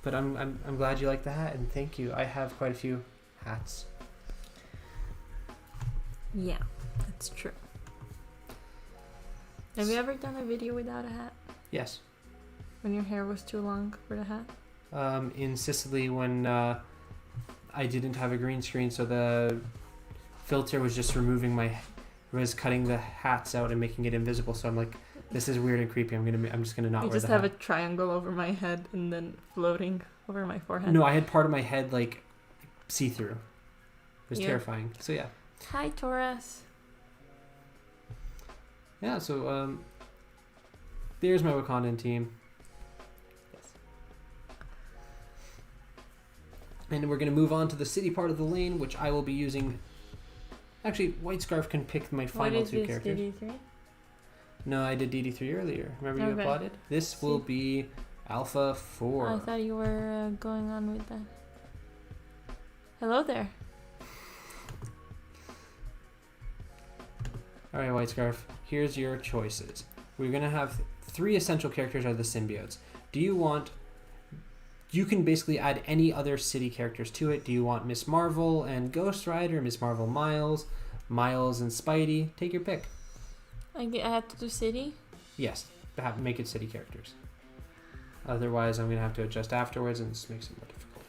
But I'm glad you like the hat, and thank you. I have quite a few hats. Yeah, that's true. Have you ever done a video without a hat? Yes. When your hair was too long for the hat? In Sicily when I didn't have a green screen, so the filter was just was cutting the hats out and making it invisible. So I'm like, this is weird and creepy. I'm just gonna not You wear just the have hat. a triangle over my head and then floating over my forehead. No, I had part of my head like see through. It was Yeah. terrifying. So yeah. Hi, Taurus. Yeah, so there's my Wakandan team. And we're going to move on to the city part of the lane, which I will be using. Actually, White Scarf can pick my What final is two this, characters. DD3? No, I did DD3 earlier. Remember you Okay. applauded? This will be Alpha 4. I thought you were going on with that. Hello there. Alright, White Scarf, here's your choices. We're going to have 3 essential characters are the symbiotes. You can basically add any other city characters to it. Do you want Miss Marvel and Ghost Rider, Miss Marvel Miles, Miles and Spidey? Take your pick. I have to do city? Yes, make it city characters. Otherwise, I'm going to have to adjust afterwards, and this makes it more difficult.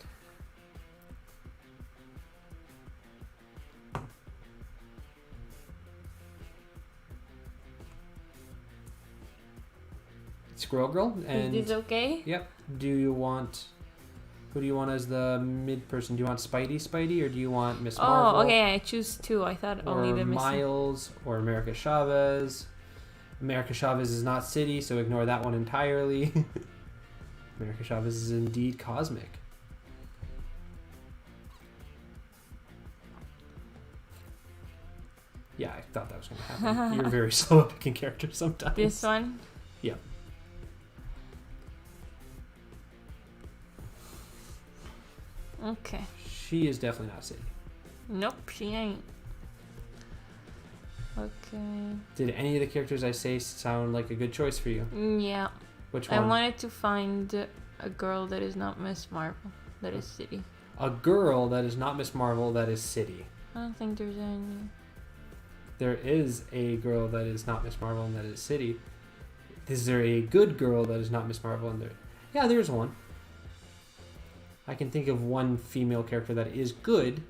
Squirrel Girl, and Is this okay? yep. Who do you want as the mid person? Do you want Spidey, or do you want Miss Marvel? Oh, okay, I choose 2. I thought only Or the missing. Miles, or America Chavez. America Chavez is not city, so ignore that one entirely. America Chavez is indeed cosmic. Yeah, I thought that was going to happen. You're very slow at picking characters sometimes. This one? Yeah. Okay. She is definitely not city. Nope, she ain't. Okay. Did any of the characters I say sound like a good choice for you? Yeah. Which I one? wanted to find a girl that is not Miss Marvel. That is city. A girl that is not Miss Marvel that is city. I don't think there's any. There is a girl that is not Miss Marvel and that is city. Is there a good girl that is not Miss Marvel and there? Yeah, there's one. I can think of one female character that is good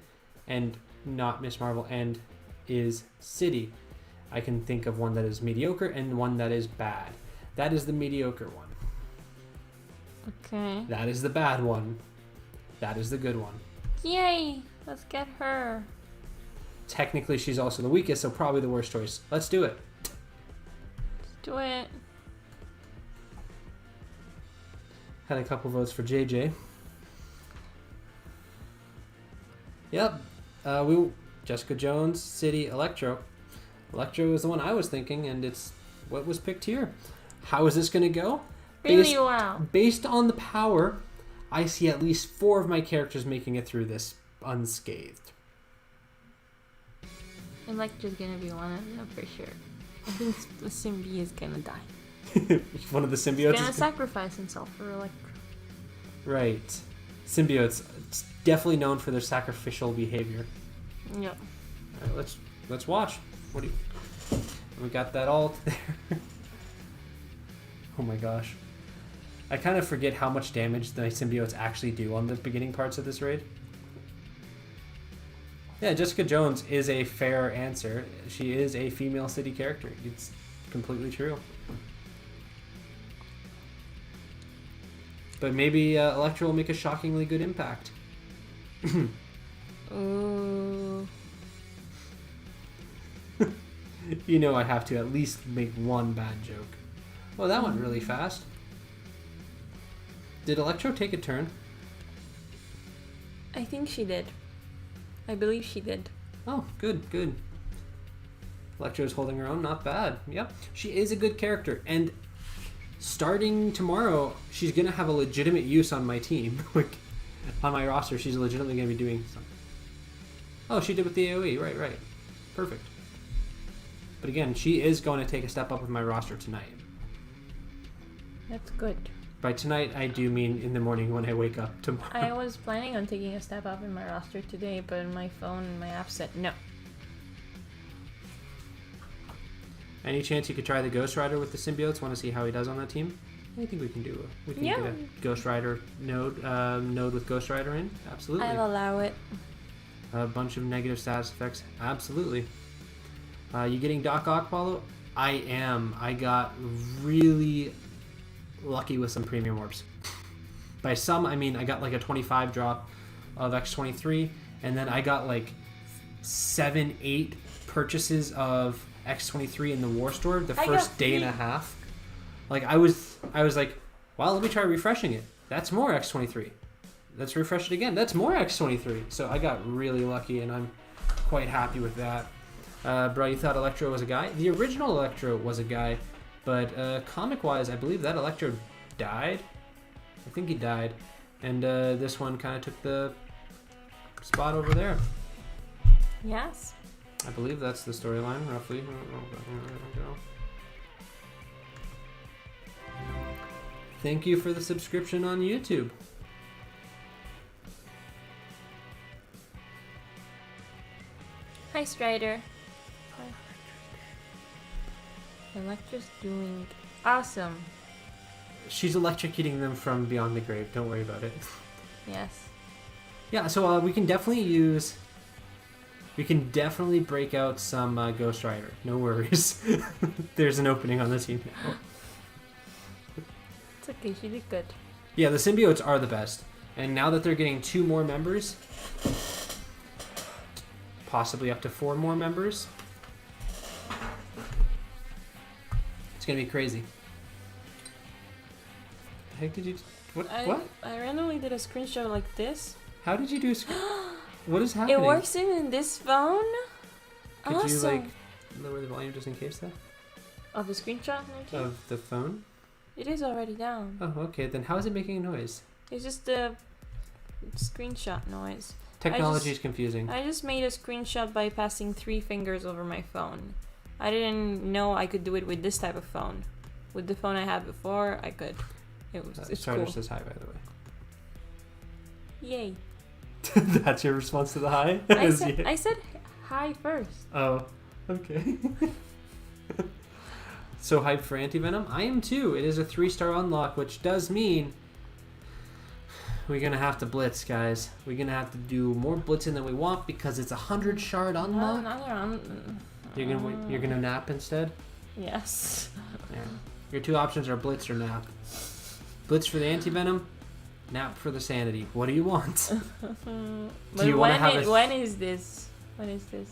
and not Miss Marvel and is city. I can think of one that is mediocre and one that is bad. That is the mediocre one. Okay. That is the bad one. That is the good one. Yay! Let's get her. Technically, she's also the weakest, so probably the worst choice. Let's do it. Let's do it. Had a couple votes for JJ. Yep. Jessica Jones, City, Electro. Electro is the one I was thinking, and it's what was picked here. How is this going to go? Really well. Based on the power, I see at least 4 of my characters making it through this unscathed. Electra's gonna be one of them for sure. I think the Symbi is gonna die. One of the He's symbiotes gonna is sacrifice himself for Electra. right. Symbiotes, it's definitely known for their sacrificial behavior. Yeah. All right, let's watch. What do you? We got that all there. Oh my gosh. I kind of forget how much damage the symbiotes actually do on the beginning parts of this raid. Yeah, Jessica Jones is a fair answer. She is a female city character. It's completely true. But maybe Electra will make a shockingly good impact. Ooh. You know I have to at least make one bad joke. Well, that went really fast. Did Electro take a turn? I think she did. I believe she did. Oh, good. Electro's holding her own, not bad. Yep, she is a good character, and starting tomorrow, she's gonna have a legitimate use on my team. Like, on my roster, she's legitimately gonna be doing something. Oh, she did with the AoE, right. Perfect. But again, she is going to take a step up with my roster tonight. That's good. By tonight, I do mean in the morning when I wake up tomorrow. I was planning on taking a step up in my roster today, but my phone and my app said no. Any chance you could try the Ghost Rider with the symbiotes? Want to see how he does on that team? I think we can do. We can Yeah. get a Ghost Rider node with Ghost Rider in. Absolutely. I'll allow it. A bunch of negative status effects. Absolutely. You getting Doc Ock follow? I am. I got really lucky with some premium orbs. By some, I mean I got like a 25 drop of X23, and then I got like 7-8 purchases of X23 in the War Store the first day and a half. Like I was like, well, let me try refreshing it. That's more X23. Let's refresh it again. That's more X23. So I got really lucky, and I'm quite happy with that. Bro, you thought Electro was a guy? The original Electro was a guy, but comic-wise, I believe that Electro died. I think he died. And this one kind of took the spot over there. Yes. I believe that's the storyline, roughly. Thank you for the subscription on YouTube. Hi, Strider. Electra's doing awesome. She's electrocuting them from beyond the grave. Don't worry about it. Yes. Yeah, so we can definitely use... We can definitely break out some Ghost Rider. No worries. There's an opening on the team now. It's okay, she did good. Yeah, the symbiotes are the best. And now that they're getting 2 more members, possibly up to 4 more members, it's going to be crazy. The heck did you... What? I randomly did a screenshot like this. How did you do... What is happening? It works even in this phone? Could awesome. you, like, lower the volume just in case, though? Of the screenshot? Okay. Of the phone? It is already down. Oh, okay. Then how is it making a noise? It's just the screenshot noise. Technology is confusing. I just made a screenshot by passing 3 fingers over my phone. I didn't know I could do it with this type of phone. With the phone I had before, I could. It's Strider cool. says hi, by the way. Yay. That's your response to the hi? I said hi first. Oh, okay. So hyped for Anti-Venom? I am too. It is a 3-star unlock, which does mean we're going to have to blitz, guys. We're going to have to do more blitzing than we want because it's a 100 shard unlock. You're going to nap instead? Yes. Yeah. Your 2 options are blitz or nap. Blitz for the Anti-Venom, nap for the Sanity. What do you want? Do you want to have when is this? When is this?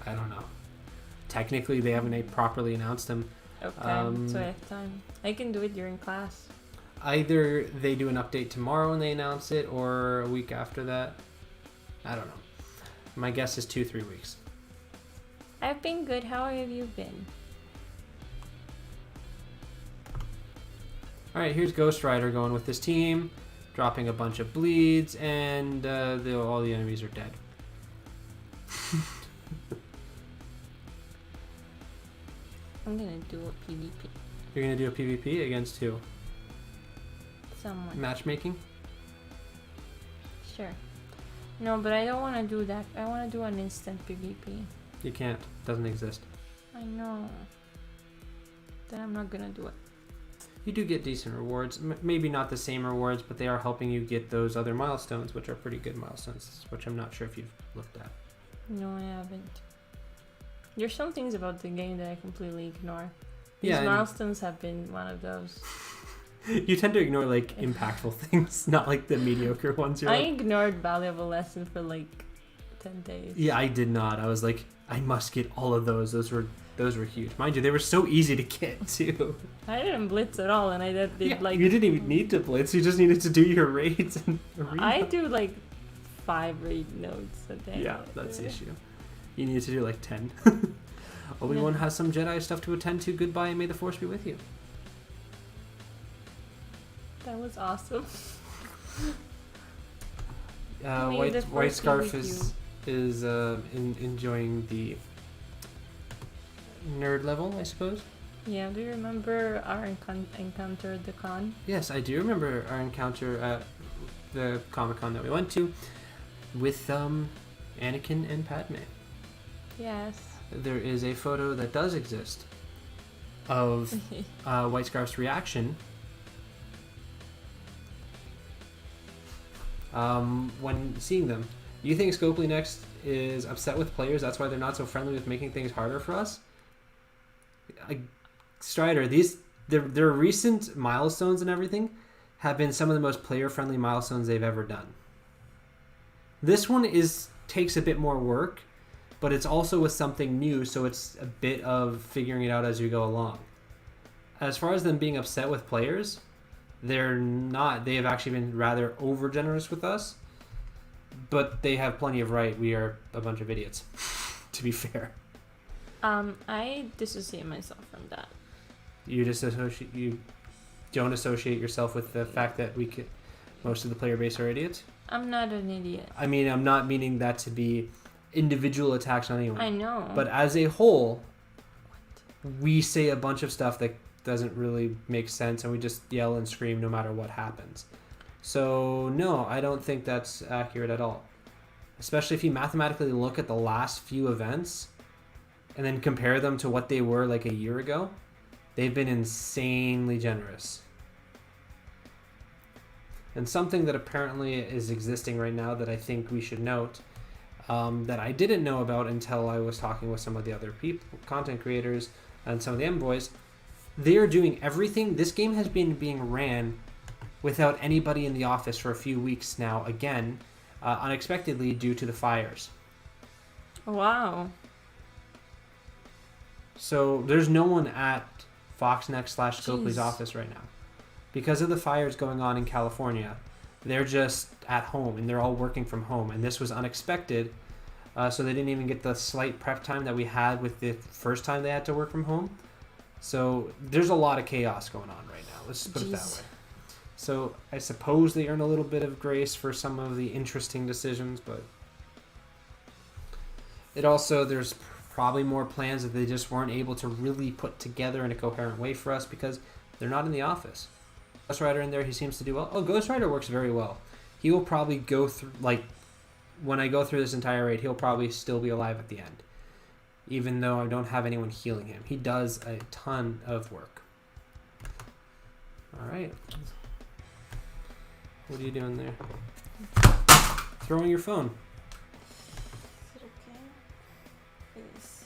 I don't know. Technically, they haven't properly announced them. Okay, so I have time. I can do it during class. Either they do an update tomorrow and they announce it, or a week after that. I don't know. My guess is 2-3 weeks. I've been good. How have you been? All right, here's Ghost Rider going with his team, dropping a bunch of bleeds, and all the enemies are dead. I'm gonna do a PvP. You're gonna do a PvP against who? Someone. Matchmaking? Sure. No, but I don't want to do that. I want to do an instant PvP. You can't. Doesn't exist. I know. Then I'm not gonna do it. You do get decent rewards. Maybe not the same rewards, but they are helping you get those other milestones, which are pretty good milestones, which I'm not sure if you've looked at. No, I haven't. There's some things about the game that I completely ignore. These Yeah, and- milestones have been one of those. You tend to ignore like impactful things, not like the mediocre ones. You're I like, ignored valuable lessons for like 10 days. yeah, I did not. I was like, I must get all of those. Those were huge. Mind you, they were so easy to get too. I didn't blitz at all, and I did Yeah, like. you didn't even need to blitz. You just needed to do your raids and arena. I do like 5 raid nodes a day. Yeah, that's the issue. You need to do like 10. Obi-Wan has some Jedi stuff to attend to. Goodbye, and may the Force be with you. That was awesome. White May the Force be Scarf with is enjoying the nerd level, I suppose. Yeah, do you remember our encounter at the con? Yes, I do remember our encounter at the Comic-Con that we went to with Anakin and Padme. Yes. There is a photo that does exist of White Scarf's reaction when seeing them. You think Scopely Next is upset with players? That's why they're not so friendly with making things harder for us? Strider, their recent milestones and everything have been some of the most player-friendly milestones they've ever done. This one takes a bit more work, but it's also with something new, so it's a bit of figuring it out as you go along. As far as them being upset with players, they're not. They have actually been rather over-generous with us, but they have plenty of right. We are a bunch of idiots, to be fair. I dissociate myself from that. You don't associate yourself with the fact that most of the player base are idiots? I'm not an idiot. I mean, I'm not meaning that to be individual attacks on anyone. I know. But as a whole, we say a bunch of stuff that doesn't really make sense, and we just yell and scream no matter what happens. So, no, I don't think that's accurate at all. Especially if you mathematically look at the last few events and then compare them to what they were like a year ago. They've been insanely generous. And something that apparently is existing right now that I think we should note, that I didn't know about until I was talking with some of the other people, content creators, and some of the M-Boys, they are doing everything. This game has been being ran without anybody in the office for a few weeks now, again, unexpectedly due to the fires. Wow. So there's no one at Foxnext/Scopely's Jeez. office right now. Because of the fires going on in California, they're just at home, and they're all working from home. And this was unexpected, so they didn't even get the slight prep time that we had with the first time they had to work from home. So there's a lot of chaos going on right now. Let's put it that Jeez. way. So I suppose they earn a little bit of grace for some of the interesting decisions, but it also, there's probably more plans that they just weren't able to really put together in a coherent way for us because they're not in the office. Ghost Rider in there, he seems to do well. Oh, Ghost Rider works very well. He will probably go through, like, when I go through this entire raid, he'll probably still be alive at the end. Even though I don't have anyone healing him. He does a ton of work. Alright. What are you doing there? Throwing your phone. Is it okay? Please.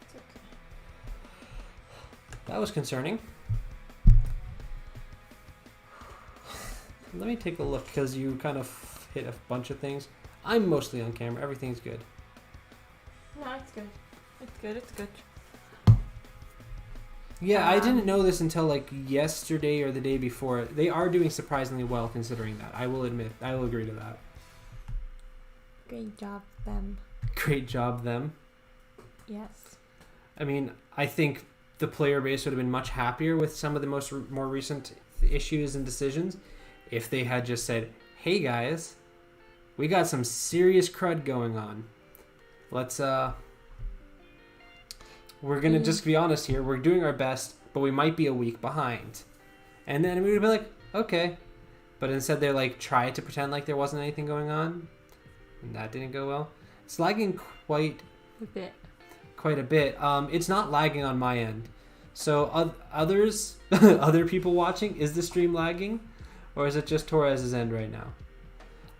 It's okay. That was concerning. Let me take a look because you kind of hit a bunch of things. I'm mostly on camera. Everything's good. No, it's good. It's good. It's good. Yeah, I didn't know this until like yesterday or the day before. They are doing surprisingly well considering that. I will admit. I will agree to that. Great job, them. Great job, them. Yes. I mean, I think the player base would have been much happier with some of the more recent issues and decisions if they had just said, "Hey guys, we got some serious crud going on. Let's we're gonna just be honest here. We're doing our best, but we might be a week behind." And then we would be like, "Okay," but instead they're like try to pretend like there wasn't anything going on, and that didn't go well. It's lagging quite A bit. It's not lagging on my end. So others, other people watching, is the stream lagging, or is it just Torres's end right now?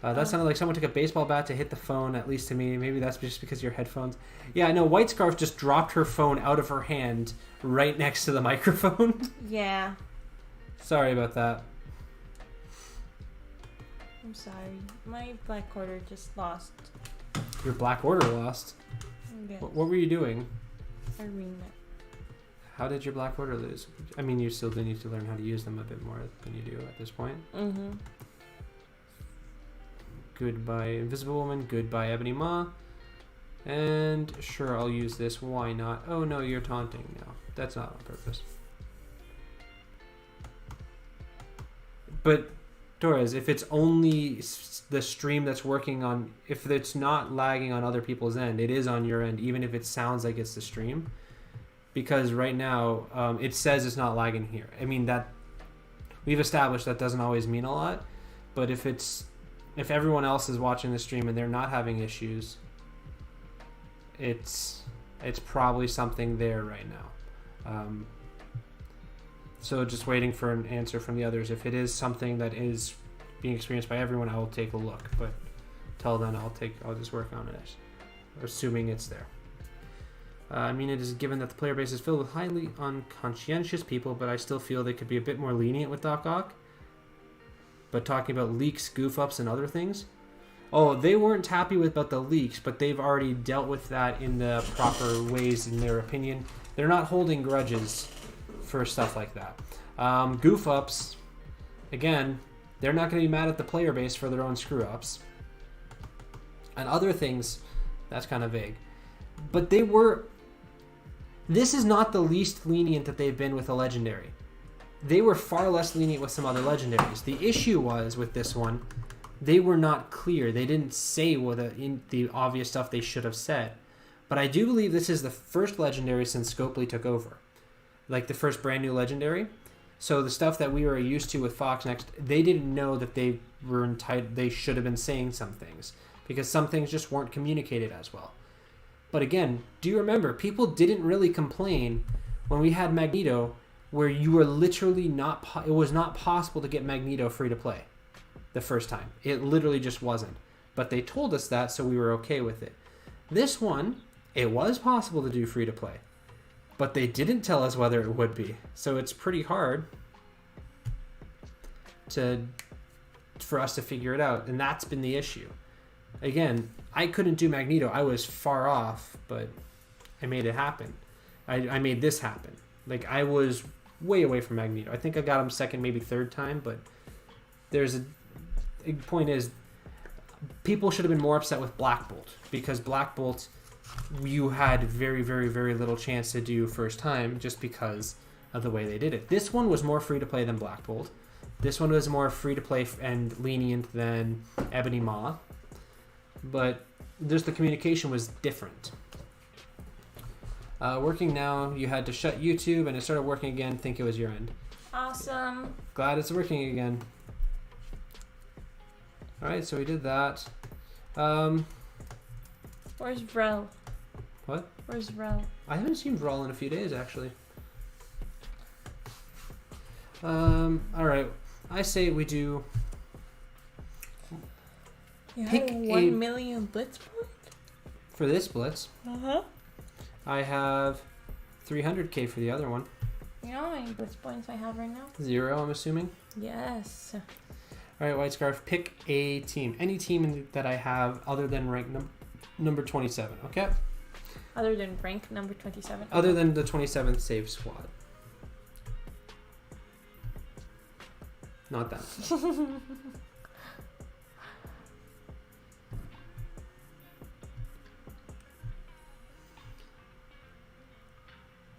That sounded like someone took a baseball bat to hit the phone, at least to me. Maybe that's just because of your headphones. Yeah, I know. White Scarf just dropped her phone out of her hand right next to the microphone. Yeah. Sorry about that. I'm sorry. My Black Order just lost. Your Black Order lost. Yes. What were you doing? Arena. How did your Black Order lose? I mean, you still do need to learn how to use them a bit more than you do at this point. Mm-hmm. Goodbye Invisible Woman, goodbye Ebony Maw. And sure, I'll use this. Why not? Oh no, you're taunting. No, that's not on purpose. But Torres, if it's only the stream that's working on, if it's not lagging on other people's end, it is on your end, even if it sounds like it's the stream. Because right now, it says it's not lagging here. I mean, that we've established that doesn't always mean a lot, but if everyone else is watching the stream and they're not having issues, it's probably something there right now. So just waiting for an answer from the others. If it is something that is being experienced by everyone, I will take a look. But till then, I'll just work on it, assuming it's there. I mean, it is given that the player base is filled with highly unconscientious people, but I still feel they could be a bit more lenient with Doc Ock. But talking about leaks, goof ups, and other things. Oh, they weren't happy about the leaks, but they've already dealt with that in the proper ways, in their opinion. They're not holding grudges for stuff like that. Goof ups, again, they're not going to be mad at the player base for their own screw ups. And other things, that's kind of vague. But this is not the least lenient that they've been with a legendary. They were far less lenient with some other legendaries. The issue was with this one, they were not clear. They didn't say the obvious stuff they should have said. But I do believe this is the first legendary since Scopely took over. Like the first brand new legendary. So the stuff that we were used to with Fox Next, they didn't know that they were entitled. They should have been saying some things because some things just weren't communicated as well. But again, do you remember, people didn't really complain when we had Magneto, where you were literally it was not possible to get Magneto free to play the first time. It literally just wasn't. But they told us that, so we were okay with it. This one, it was possible to do free to play, but they didn't tell us whether it would be. So it's pretty hard for us to figure it out, and that's been the issue. Again, I couldn't do Magneto. I was far off, but I made it happen. I made this happen. Like, I was way away from Magneto. I think I got him second, maybe third time, but there's a point is, people should have been more upset with Black Bolt, because Black Bolt, you had very, very, very little chance to do first time just because of the way they did it. This one was more free to play than Black Bolt. This one was more free to play and lenient than Ebony Maw. But just the communication was different. Working now, you had to shut YouTube and it started working again. Think it was your end. Awesome. Glad it's working again. Alright, so we did that. Where's Vrel? What? Where's Vrel? I haven't seen Vrel in a few days, actually. Alright, I say we do... You Pick have 1 million Blitz points? For this Blitz, Uh-huh. I have 300k for the other one. You know how many Blitz points I have right now? 0, I'm assuming. Yes. Alright, White Scarf, pick a team. Any team that I have other than rank number 27, okay? Other than rank number 27? Other than the 27th save squad. Not that.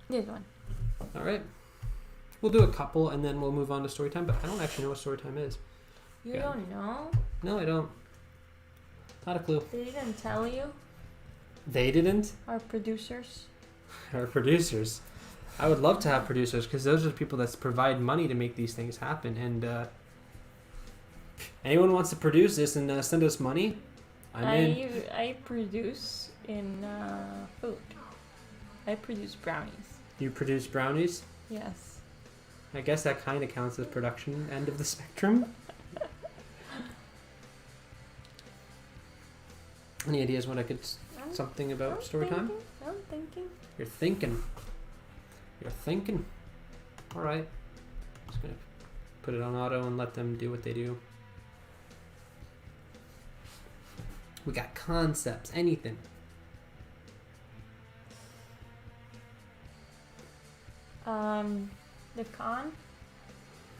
This one. All right. We'll do a couple and then we'll move on to story time. But I don't actually know what story time is. You Yeah. don't know? No, I don't. Not a clue. They didn't tell you? They didn't. Our producers? Our producers. I would love to have producers because those are the people that provide money to make these things happen. And anyone wants to produce this and send us money, I'm in. I produce in food. I produce brownies. You produce brownies. Yes. I guess that kind of counts as production end of the spectrum. Any ideas what I could something about story time? I'm thinking. You're thinking. You're thinking. All right. Just gonna put it on auto and let them do what they do. We got concepts, anything.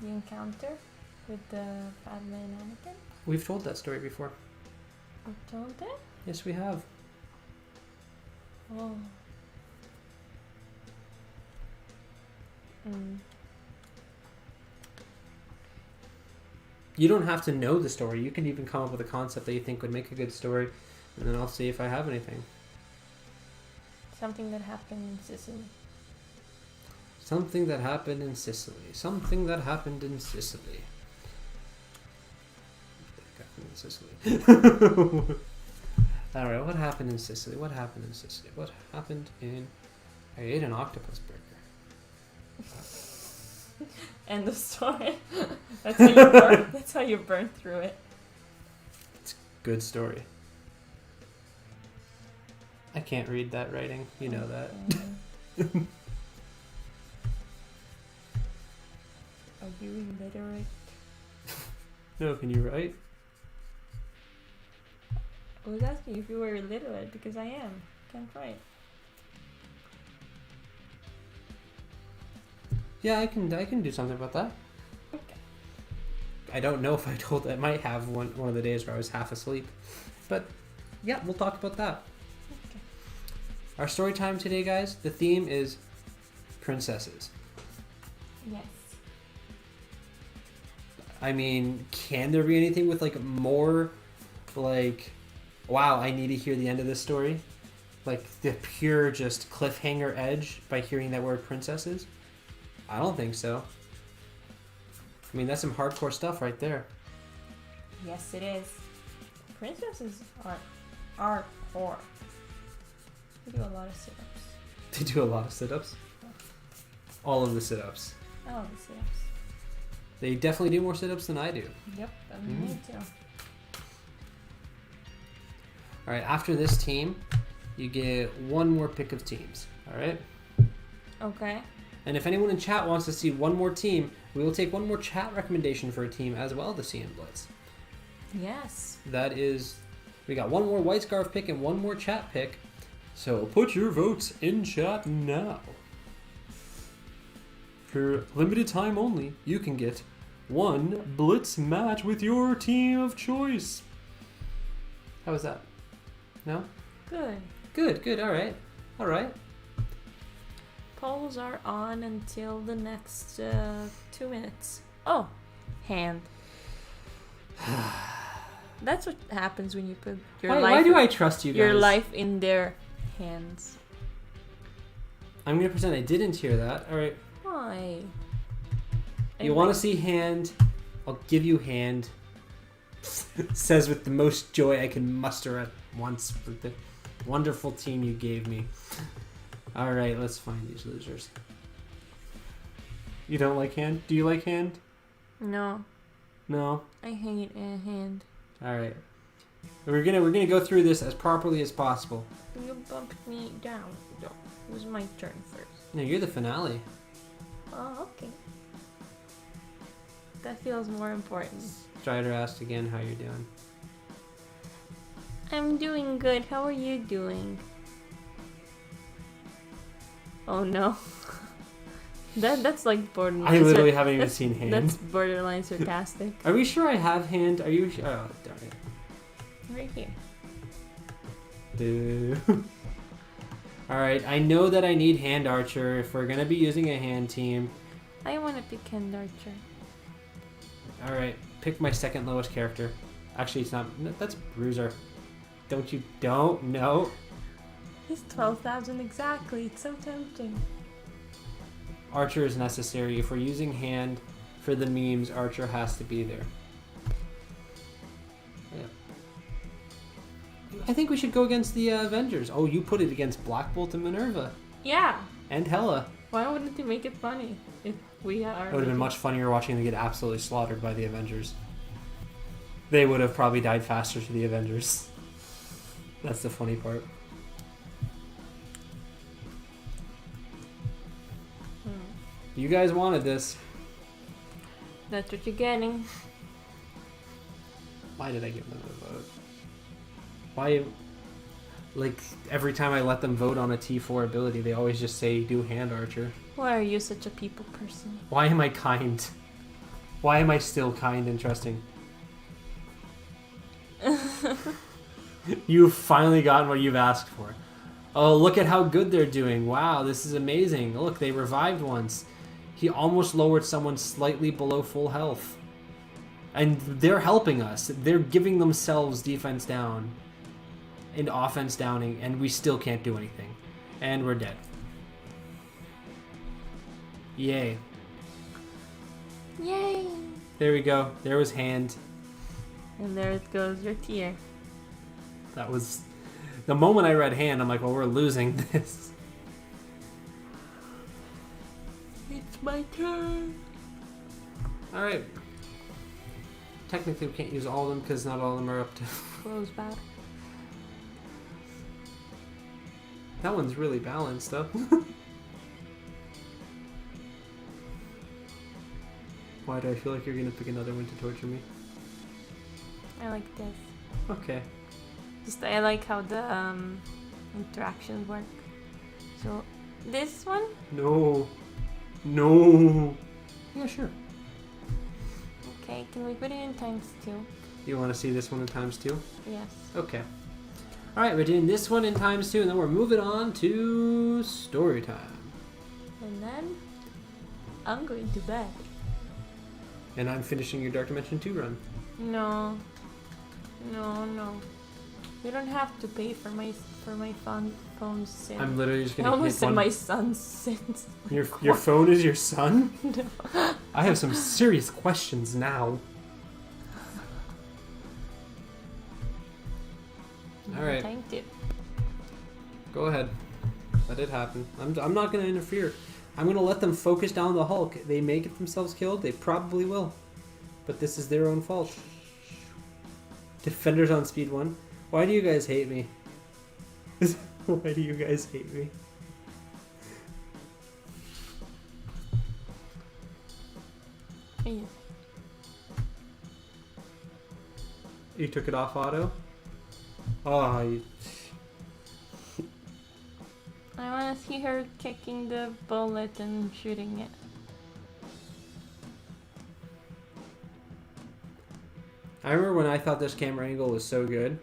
The encounter with the Padme and Anakin. We've told that story before. I told it? Yes, we have. Oh. You don't have to know the story. You can even come up with a concept that you think would make a good story, and then I'll see if I have anything. Something that happened in Sicily. Something that happened in Sicily. Something that happened in Sicily. All right, what happened in Sicily? What happened in Sicily? What happened in... I ate an octopus burger. End of story. That's how you burn. That's how you burn through it. Good story. I can't read that writing. You know that. Are you illiterate? No, can you write? I was asking if you were illiterate because I am. Can't write. Yeah, I can do something about that. Okay. I don't know if I told. I might have one of the days where I was half asleep, but yeah, we'll talk about that. Okay. Our story time today, guys. The theme is princesses. Yes. I mean, can there be anything with like more, like, wow, I need to hear the end of this story, like the pure just cliffhanger edge by hearing that word princesses? I don't think so. I mean, that's some hardcore stuff right there. Yes, it is. Princesses are hardcore. They do a lot of sit-ups. They do a lot of sit-ups. All of the sit-ups. All of the sit-ups. They definitely do more sit-ups than I do. Yep, me too. All right, after this team, you get one more pick of teams. All right? Okay. And if anyone in chat wants to see one more team, we will take one more chat recommendation for a team as well to see in Blitz. Yes. That is, we got one more White Scarf pick and one more chat pick. So put your votes in chat now. For limited time only, you can get one Blitz match with your team of choice. How was that? No? Good. Good, alright. Alright. Polls are on until the next 2 minutes. Oh, hand. That's what happens when you put your life. Why do I trust you guys? Your life in their hands. I'm gonna pretend I didn't hear that. Alright. Why? You want to see hand? I'll give you hand. Says with the most joy I can muster at once for the wonderful team you gave me. Alright, let's find these losers. You don't like hand? Do you like hand? No, No? I hate a hand. Alright. We're gonna go through this as properly as possible. You bumped me down. No, it was my turn first. No, you're the finale. Oh, okay. That feels more important. Strider asked again how you're doing. I'm doing good. How are you doing? Oh no. That's like borderline. I literally haven't even seen hand. That's borderline sarcastic. Are we sure I have hand? Are you sure? Oh, darn it. Right here. Boo. Alright, I know that I need Hand Archer if we're gonna be using a hand team. I want to pick Hand Archer. Alright, pick my second lowest character. Actually, it's not. No, that's Bruiser. Don't, no. He's 12,000 exactly. It's so tempting. Archer is necessary. If we're using hand for the memes, Archer has to be there. Yeah. I think we should go against the Avengers. Oh, you put it against Black Bolt and Minerva. Yeah. And Hela. Why wouldn't you make it funny if we are? It would have been much funnier watching them get absolutely slaughtered by the Avengers. They would have probably died faster to the Avengers. That's the funny part. You guys wanted this. That's what you're getting. Why did I give them a vote? Why? Like, every time I let them vote on a T4 ability, they always just say, do Hand Archer. Why are you such a people person? Why am I kind? Why am I still kind and trusting? You've finally gotten what you've asked for. Oh, look at how good they're doing. Wow, this is amazing. Look, they revived once. He almost lowered someone slightly below full health. And they're helping us. They're giving themselves defense down and offense downing, and we still can't do anything. And we're dead. Yay. Yay! There we go. There was Hand. And there it goes, your tear. That was... The moment I read Hand, I'm like, well, we're losing this. It's my turn. Alright. Technically, we can't use all of them because not all of them are up to... Close bad. That one's really balanced, though. Why do I feel like you're going to pick another one to torture me? I like this. Okay. Just I like how the interactions work. So this one? No. No. Yeah, sure. Okay, can we put it in ×2? You want to see this one in ×2? Yes. Okay. Alright, we're doing this one in ×2, and then we're moving on to story time. And then I'm going to bed. And I'm finishing your Dark Dimension 2 run. No. No. You don't have to pay for my phone's sins. I'm literally just I going to almost hit said one. my son's sins. Your phone is your son? No. I have some serious questions now. Alright. Thanked it. Go ahead. Let it happen. I'm not going to interfere. I'm going to let them focus down the Hulk. They may get themselves killed. They probably will. But this is their own fault. Defenders on speed 1. Why do you guys hate me? Why do you guys hate me? Yes. You took it off auto? Oh, I want to see her kicking the bullet and shooting it. I remember when I thought this camera angle was so good,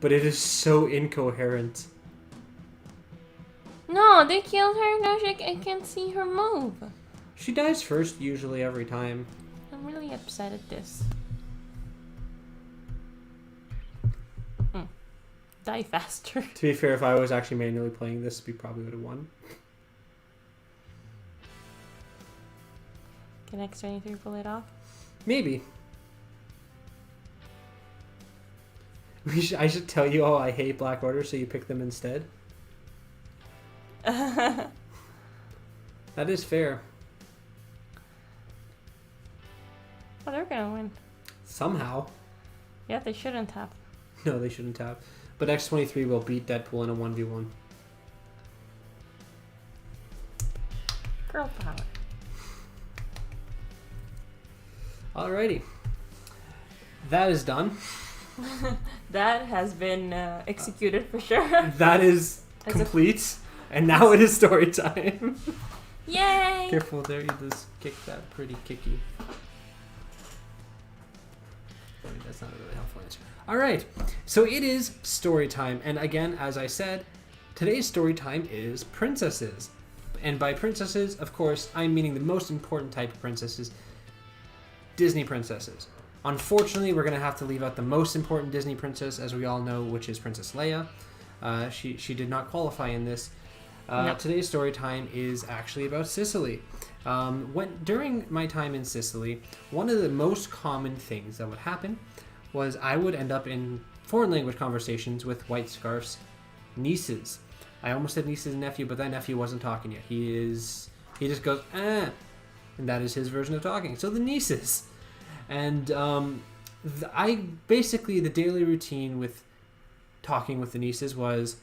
but it is so incoherent. No, they killed her. Now I can't see her move. She dies first usually every time. I'm really upset at this. Die faster. To be fair, if I was actually manually playing this, we probably would have won. Can X-23 pull it off? Maybe. I should tell you, oh, I hate Black Order, so you pick them instead. That is fair. Well, they're gonna win. Somehow. Yeah, they shouldn't have. No, they shouldn't have. But X-23 will beat Deadpool in a 1v1. Girl power. Alrighty. That is done. That has been executed for sure. That is As complete. And now it is story time. Yay! Careful there, you just kicked that pretty kicky. That's not a really helpful answer. Alright, so it is story time. And again, as I said, Today's story time is princesses. And by princesses, of course, I'm meaning the most important type of princesses, Disney princesses. Unfortunately, we're going to have to leave out the most important Disney princess, as we all know, which is Princess Leia. She did not qualify in this. No. Today's story time is actually about Sicily. During my time in Sicily, one of the most common things that would happen was I would end up in foreign language conversations with White Scarf's nieces. I almost said nieces and nephew, but that nephew wasn't talking yet. He just goes, and that is his version of talking. So the nieces. And the daily routine with talking with the nieces was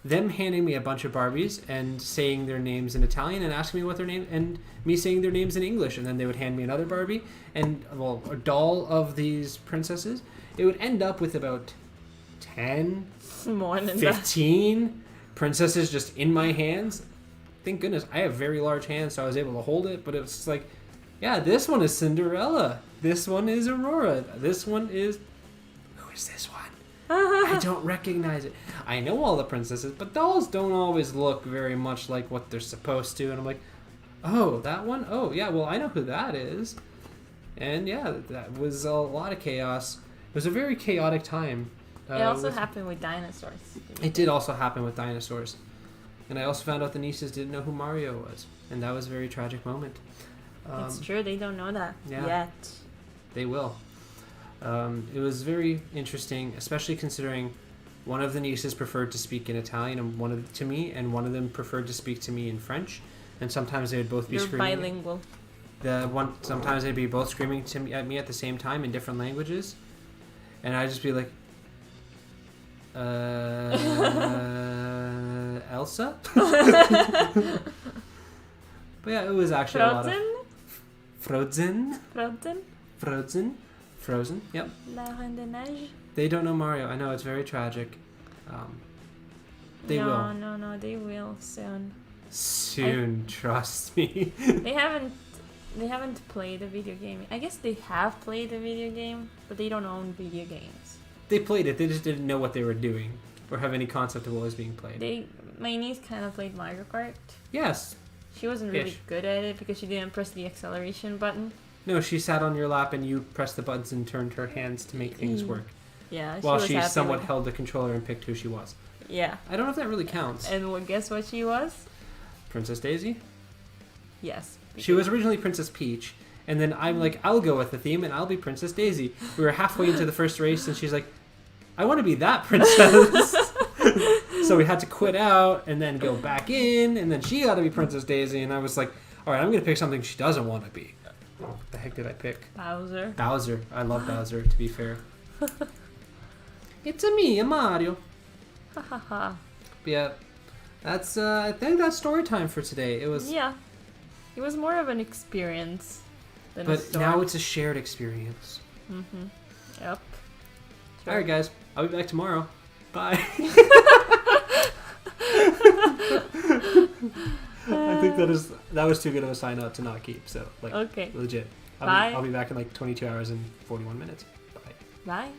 them handing me a bunch of Barbies and saying their names in Italian and asking me what their name, and me saying their names in English, and then they would hand me another Barbie and a doll of these princesses. It would end up with about 10, More than 15 princesses just in my hands. Thank goodness I have very large hands, so I was able to hold it. But it was just like, yeah, this one is Cinderella. This one is Aurora. This one is... Who is this one? I don't recognize it. I know all the princesses, but dolls don't always look very much like what they're supposed to. And I'm like, oh, that one? Oh, yeah, well, I know who that is. And yeah, that was a lot of chaos. It was a very chaotic time. It also happened with dinosaurs. It did also happen with dinosaurs. And I also found out the nieces didn't know who Mario was. And that was a very tragic moment. It's true, they don't know that yet. They will. It was very interesting, especially considering one of the nieces preferred to speak in Italian and one of them preferred to speak to me in French. And sometimes they would both be You're screaming. bilingual. Sometimes they'd be both screaming at me at the same time in different languages. And I'd just be like, Elsa? But yeah, it was actually a lot of... Frozen, yep. La Reine des Neiges? They don't know Mario. I know, it's very tragic. They will. No, they will soon. Soon, trust me. They haven't played a video game. I guess they have played a video game, but they don't own video games. They played it, they just didn't know what they were doing or have any concept of what was being played. My niece kind of played Mario Kart. Yes. She wasn't really good at it because she didn't press the acceleration button. No, she sat on your lap and you pressed the buttons and turned her hands to make things work. Yeah, while she somewhat held the controller and picked who she was. Yeah. I don't know if that really counts. And guess what she was? Princess Daisy? Yes. She was originally Princess Peach, and then I'm like, I'll go with the theme and I'll be Princess Daisy. We were halfway into the first race and she's like, I want to be that princess. So we had to quit out and then go back in, and then she got to be Princess Daisy, and I was like, all right, I'm going to pick something she doesn't want to be. What the heck did I pick? Bowser. Bowser. I love Bowser, to be fair. It's a Mario. Ha ha ha. Yeah, that's, I think that's story time for today. It was... Yeah. It was more of an experience than a But story. now it's a shared experience. Mm-hmm. Yep. Sure. All right, guys. I'll be back tomorrow. Bye. I think that was too good of a sign out to not keep. So, like, okay. legit. Bye. I'll be back in like 22 hours and 41 minutes. Bye. Bye.